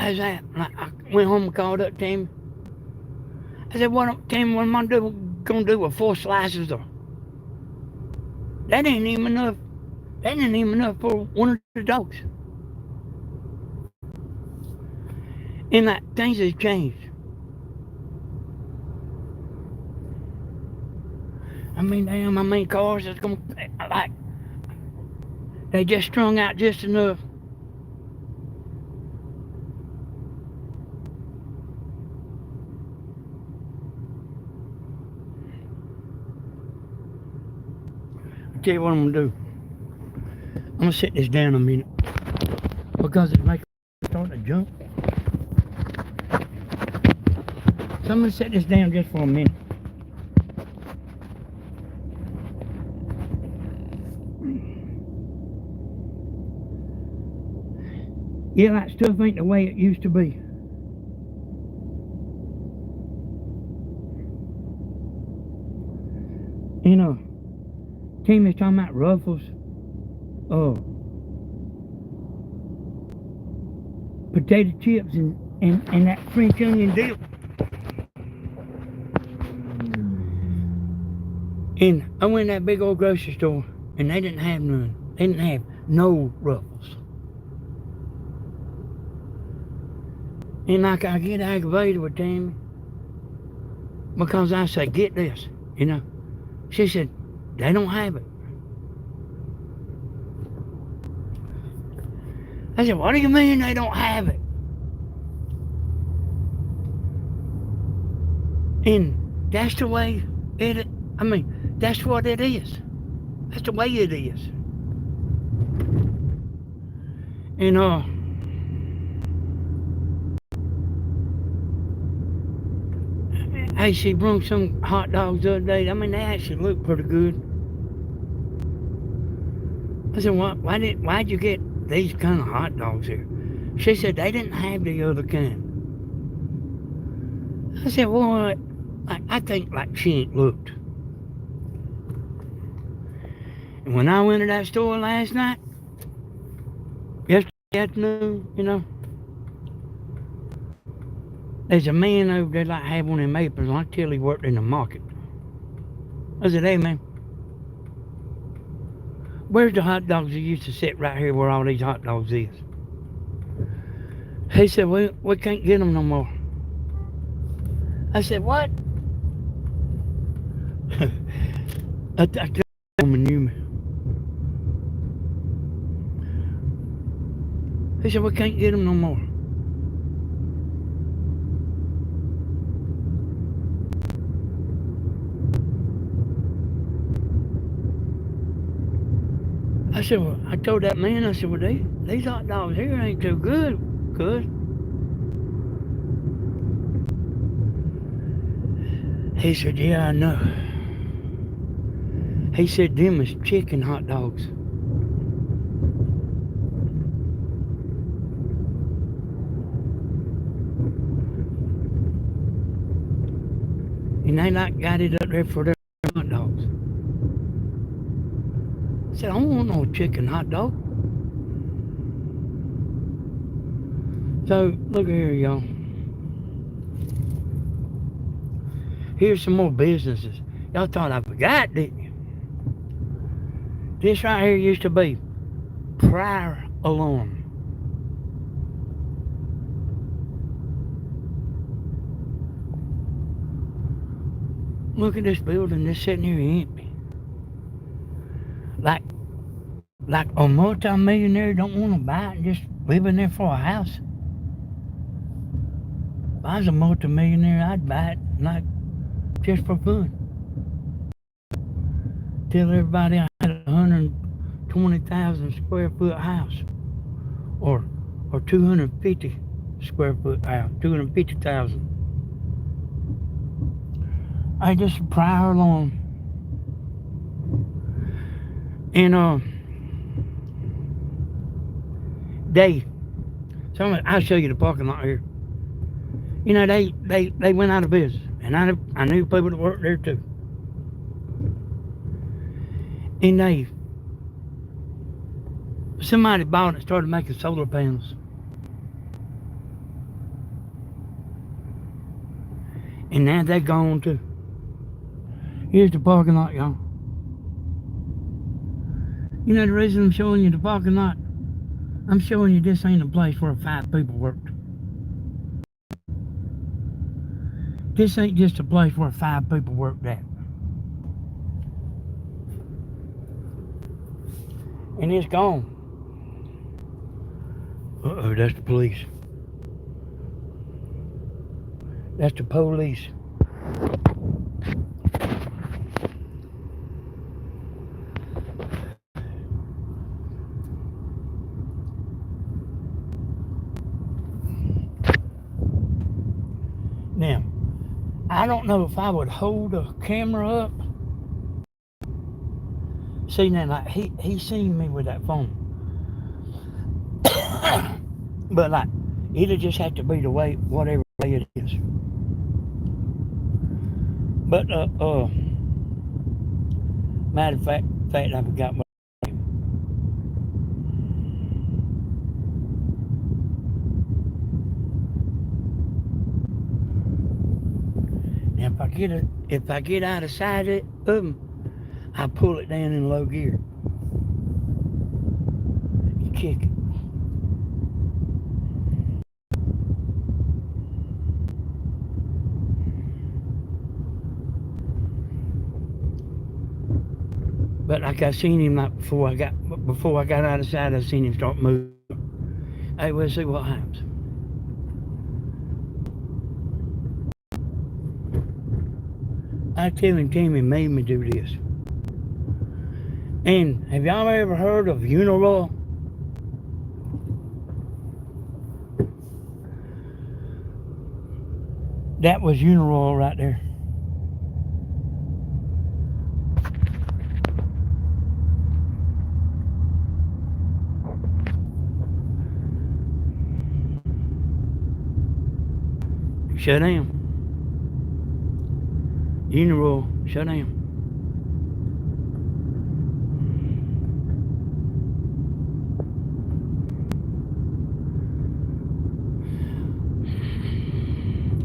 is that? I went home and called up Tammy. I said, Tammy, what am I gonna do with 4 slices of? That ain't even enough. That ain't even enough for one of the dogs. And like things have changed. Cars that's gonna like they just strung out just enough. I'll tell you what I'm gonna do. I'm gonna set this down a minute because it's making me start to jump. So I'm gonna set this down just for a minute. Yeah, that stuff ain't the way it used to be. Timmy's talking about Ruffles. Potato chips and that French onion dip. And I went to that big old grocery store and they didn't have none. They didn't have no Ruffles. And like I get aggravated with Tammy because I say, get this, She said, they don't have it. I said, what do you mean they don't have it? And that's the way that's what it is. That's the way it is. Hey, she brought some hot dogs the other day. They actually look pretty good. I said, why'd you get these kind of hot dogs here? She said they didn't have the other kind. I said, well, I think like she ain't looked. And when I went to that store last night, yesterday afternoon, there's a man over there like had one of them aprons. I tell he worked in the market. I said, hey man, where's the hot dogs that used to sit right here where all these hot dogs is? He said, we can't get them no more. I said, what? I tell the woman knew me. He said, we can't get them no more. I said, well, I told that man, I said, well, these hot dogs here ain't too good, cuz. He said, yeah, I know. He said, them is chicken hot dogs. And they like got it up there for their hot dogs. I said, I don't want no chicken hot dog. So, look here, y'all. Here's some more businesses. Y'all thought I forgot, didn't you? This right here used to be Prior Alarm. Look at this building that's sitting here empty. Like, like a multi-millionaire don't want to buy it and just live in there for a house. If I was a multi-millionaire, I'd buy it like just for fun. Tell everybody I had a 120,000 square foot house, or 250 square foot house, 250,000. I just Prior Alarm. And I'll show you the parking lot here. You know, they went out of business, and I knew people that worked there too. And somebody bought it and started making solar panels. And now they're gone too. Here's the parking lot, y'all. You know the reason I'm showing you the parking lot? I'm showing you this ain't a place where 5 people worked. This ain't just a place where 5 people worked at. And it's gone. Uh-oh, that's the police. That's the police. Now, I don't know if I would hold a camera up. See, now, like, he seen me with that phone. But, like, it'll just have to be the way, whatever way it is. But, matter of fact, I forgot my name. Now, if I get out of sight of them, I pull it down in low gear. You kick it. But like I seen him like before I got out of sight, I seen him start moving. Hey, we'll see what happens. I tell him Tammy made me do this. And have y'all ever heard of Uniroyal? That was Uniroyal right there. Shut down. Uniroyal, shut down.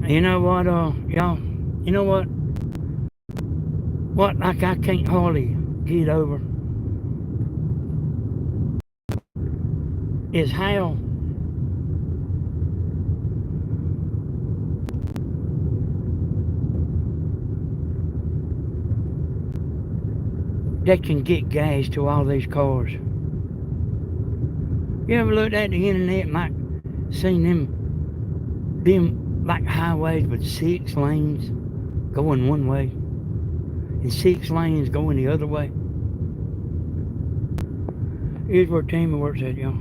You know what, y'all? You know what? What, like I can't hardly get over is how they can get gas to all these cars. You ever looked at the internet and like seen them like highways with 6 lanes going one way and 6 lanes going the other way? Here's where Tammy works at, y'all.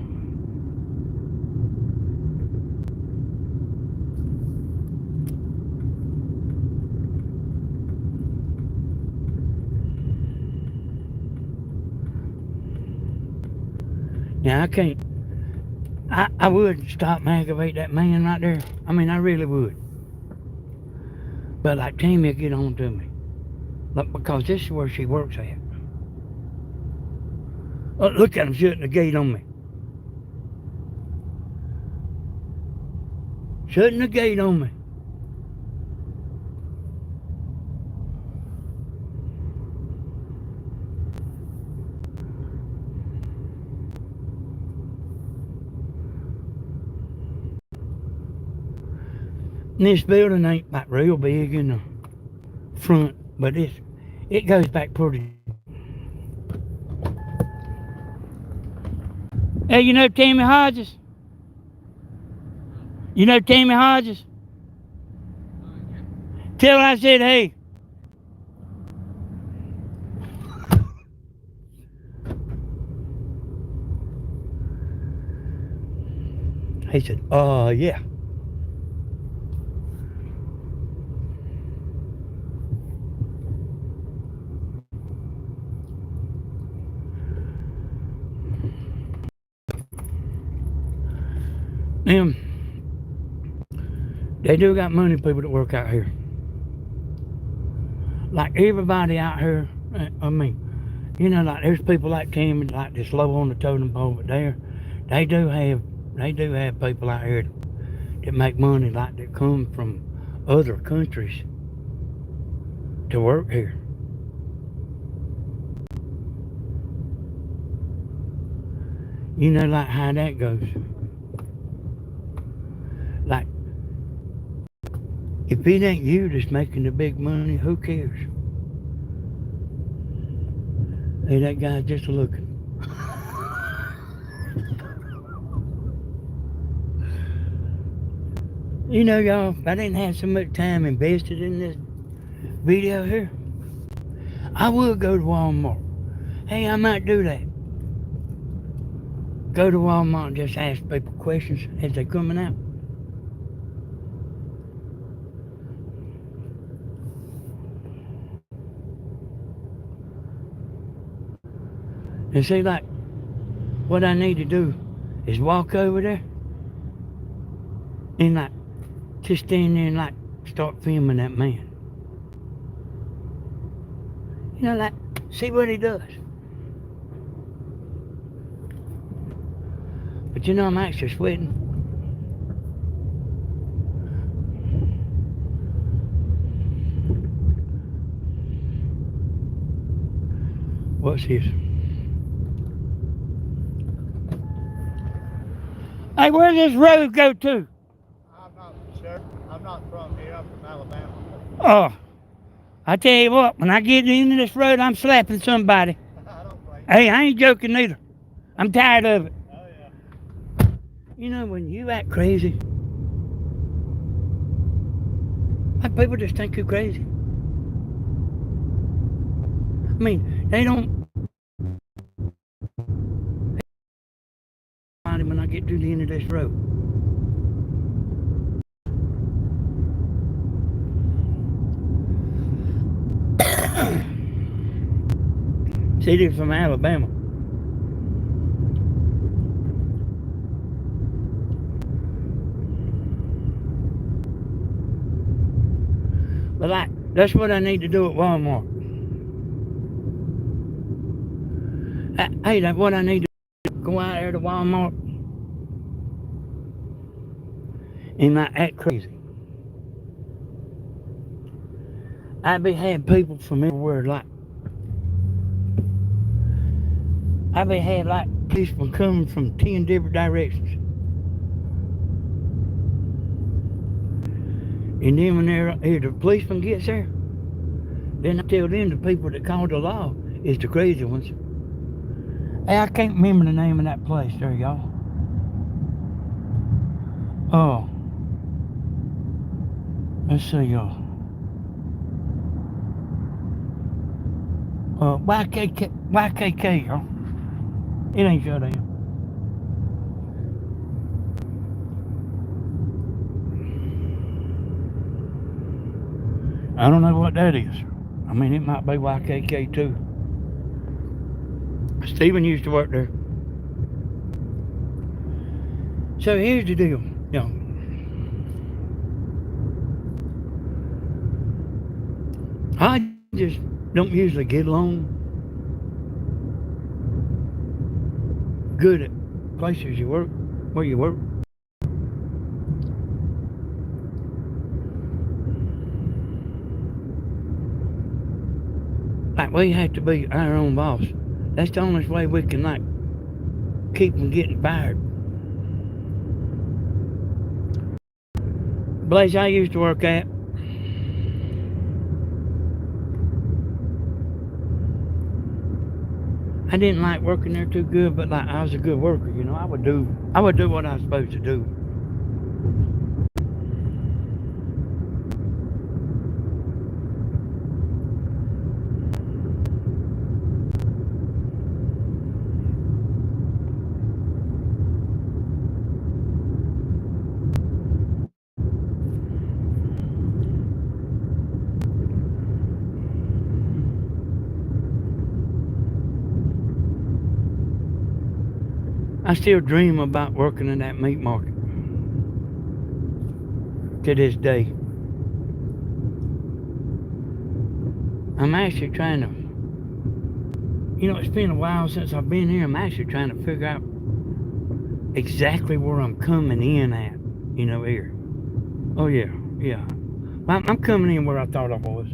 Now I can't. I would stop and aggravate that man right there. I mean, I really would. But like Tammy will get on to me. Look, because this is where she works at. Oh, look at him shutting the gate on me. Shutting the gate on me. And this building ain't like real big in the front, but it goes back pretty. Hey, you know Tammy Hodges? You know Tammy Hodges? Tell her I said, hey. He said, yeah. Them, they do got money people that work out here. Like everybody out here, I mean, you know, like there's people like Tammy, like this low on the totem pole, but they do have people out here that make money, like that come from other countries to work here. You know, like how that goes. Like, if it ain't you that's making the big money, who cares? Hey, that guy's just looking. You know, y'all, if I didn't have so much time invested in this video here, I would go to Walmart. Hey, I might do that. Go to Walmart and just ask people questions as they're coming out. And see, like, what I need to do is walk over there and, like, just stand there and, like, start filming that man. You know, like, see what he does. But you know, I'm actually sweating. What's this? Hey, where does this road go to? I'm not sure. I'm not from here. I'm from Alabama. Oh, I tell you what, when I get into this road, I'm slapping somebody. I don't blame Hey, I ain't joking neither. I'm tired of it. you. Oh, yeah. You know, when you act crazy, like people just think you're crazy. I mean, they don't find it when I get to the end of this road. See, they're from Alabama. But like, that's what I need to do at Walmart. Hey, that's what I need to do. Go out there to Walmart and not act crazy. I be having people from everywhere, like, I be having like policemen coming from 10 different directions. And then when the policeman gets there, then I tell them the people that call the law is the crazy ones. Hey, I can't remember the name of that place there, y'all. Oh. Let's see, y'all. YKK, y'all. It ain't shut down. I don't know what that is. I mean, it might be YKK too. Stephen used to work there. So here's the deal, you know. I just don't usually get along good at places you work, where you work. Like, we have to be our own boss. That's the only way we can, like, keep from getting fired. Place I used to work at, I didn't like working there too good, but like I was a good worker, you know. I would do what I was supposed to do. I still dream about working in that meat market to this day. I'm actually trying to, you know, it's been a while since I've been here. I'm actually trying to figure out exactly where I'm coming in at, you know, here. Oh, yeah. I'm coming in where I thought I was.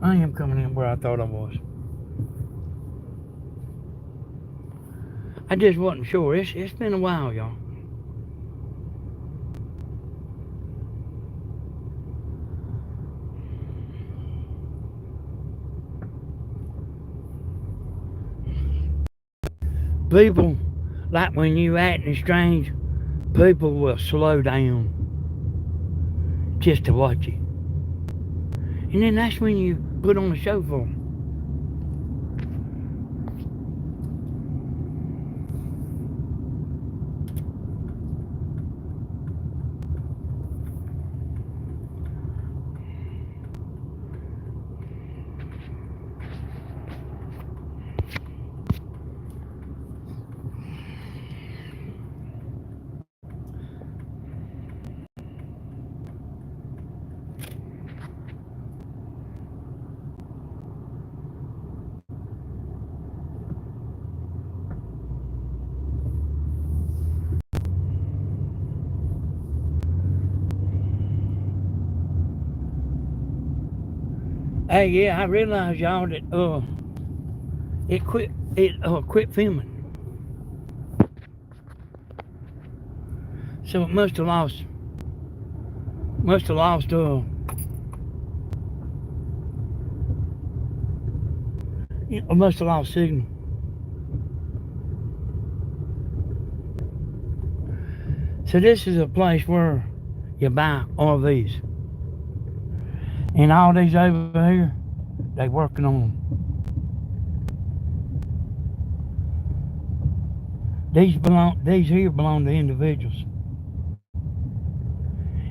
I am coming in where I thought I was. I just wasn't sure. It's been a while, y'all. People, like when you acting strange, people will slow down just to watch you. And then that's when you put on a show for them. Hey, yeah, I realize, y'all, that it quit filming. So it must have lost it must have lost signal. So this is a place where you buy RVs. And all these over here, they working on them. These here belong to individuals.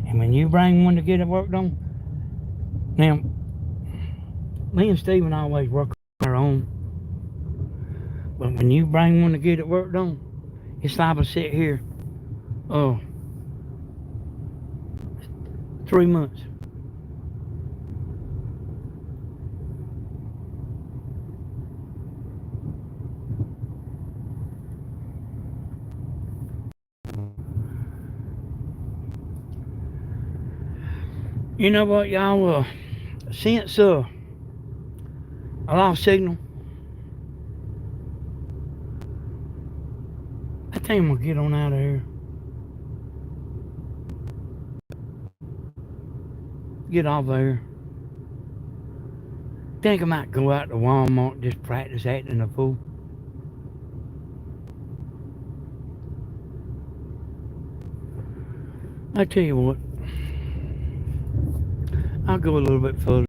And when you bring one to get it worked on, now, me and Stephen always work on our own. But when you bring one to get it worked on, it's like I sit here, 3 months. You know what, y'all? Since I lost signal, I think I'm gonna get on out of here. Get off there. Think I might go out to Walmart, just practice acting a fool. I tell you what, I'll go a little bit further.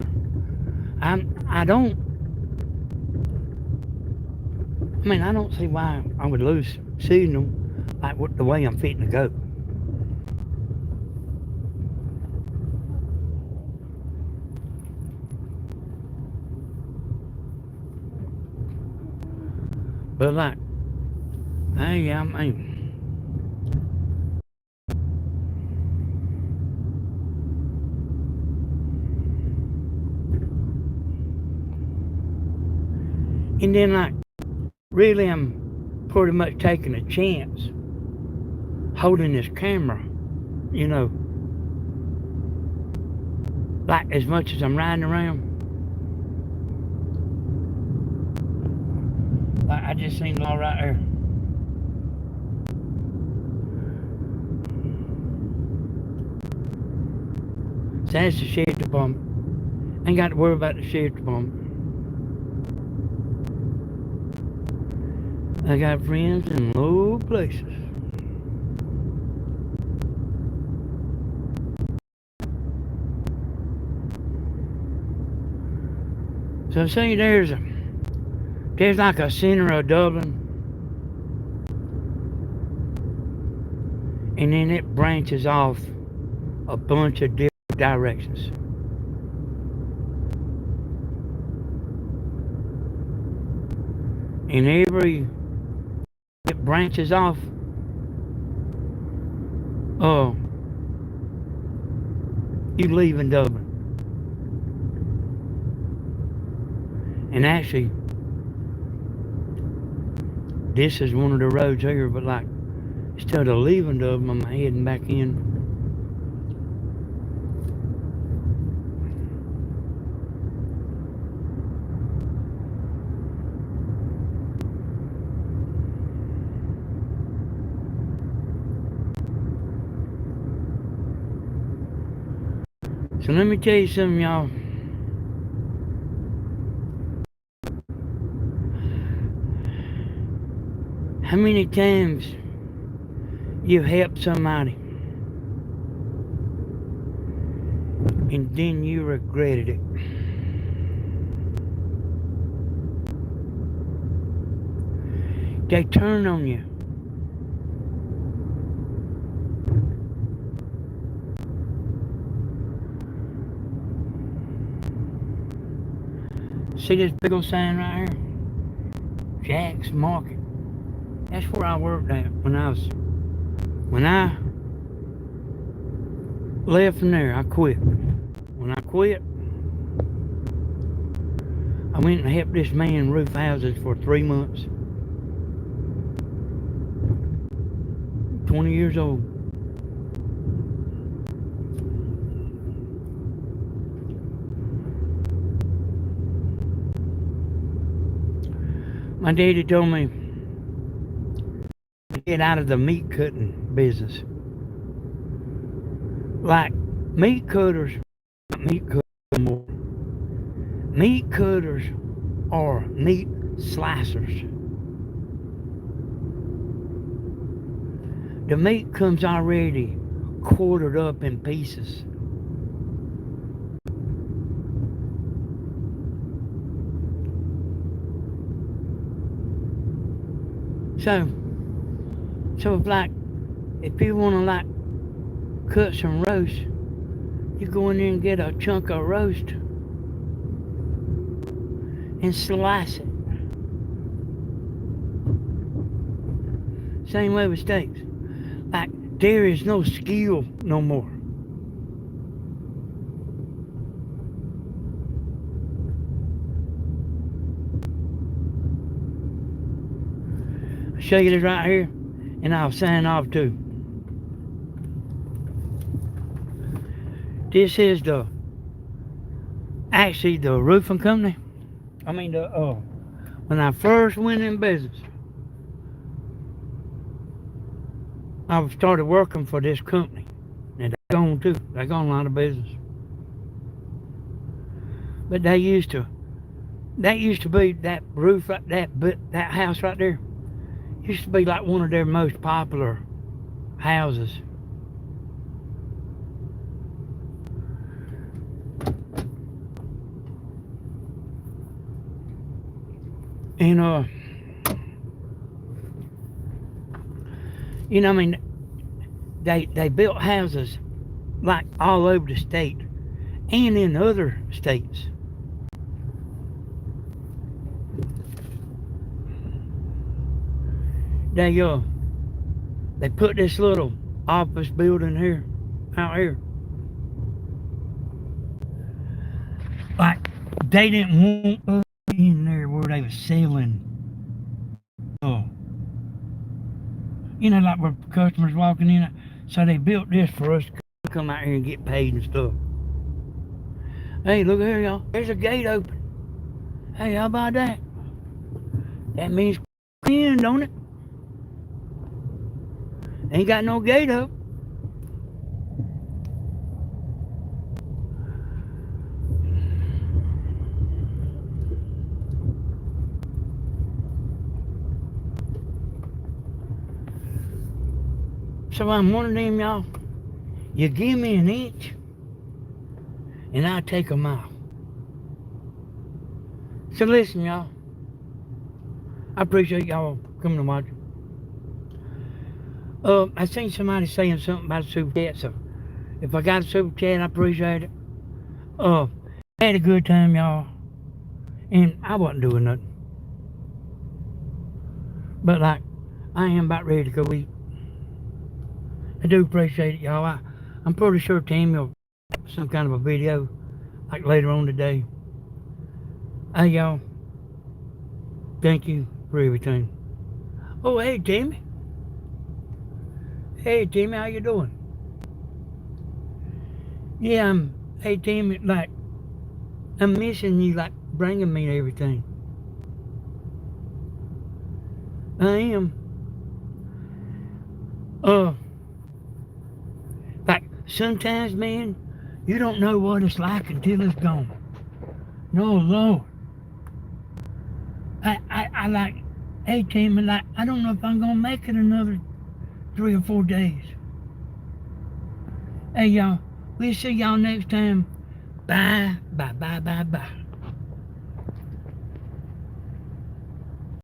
I don't I mean, I don't see why I would lose signal like the way I'm fitting to go. But like, hey, I mean, and then like, really, I'm pretty much taking a chance holding this camera, you know, like as much as I'm riding around. Like I just seen the law right there. So that's the sheriff department. Ain't got to worry about the sheriff department. I got friends in low places. So see, there's like a center of Dublin, and then it branches off a bunch of different directions. And every it branches off, oh, you leave in Dublin. And actually, this is one of the roads here, but like, instead of leaving Dublin, I'm heading back in. So let me tell you something, y'all. How many times you helped somebody and then you regretted it? They turn on you. See this big old sign right here? Jack's Market. That's where I worked at when I left from there, I quit. When I quit, I went and helped this man roof houses for 3 months. 20 years old. My daddy told me to get out of the meat cutting business. Like, meat cutters, not meat cutters anymore. Meat cutters are meat slicers. The meat comes already quartered up in pieces. So if you want to like cut some roast, you go in there and get a chunk of roast and slice it. Same way with steaks. Like, there is no skill no more. I'll show you this right here, and I'll sign off too. This is actually the roofing company. I mean, when I first went in business, I started working for this company. And they're gone too. They're gone out of business. But that used to be that roof, that house right there. Used to be like one of their most popular houses. And You know, I mean, they built houses like all over the state and in other states. They put this little office building here, out here. Like they didn't want us in there where they was selling. Oh, you know, like where customers walking in. So they built this for us to come out here and get paid and stuff. Hey, look here, y'all. There's a gate open. Hey, how about that? That means in, don't it? Ain't got no gate up. So I'm one of them, y'all. You give me an inch, and I'll take a mile. So listen, y'all. I appreciate y'all coming to watch. I seen somebody saying something about a super chat, so if I got a super chat, I appreciate it. I had a good time, y'all, and I wasn't doing nothing. But like, I am about ready to go eat. I do appreciate it, y'all. I'm pretty sure Tammy will some kind of a video like later on today. Hey, y'all. Thank you for everything. Oh, hey, Tammy. Hey, Tammy, how you doing? Yeah, hey, Tammy, like, I'm missing you, like, bringing me everything. I am. Like, sometimes, man, you don't know what it's like until it's gone. No, Lord. I like, hey, Tammy, like, I don't know if I'm going to make it another 3 or 4 days. Hey, y'all, we'll see y'all next time. Bye, bye, bye, bye, bye.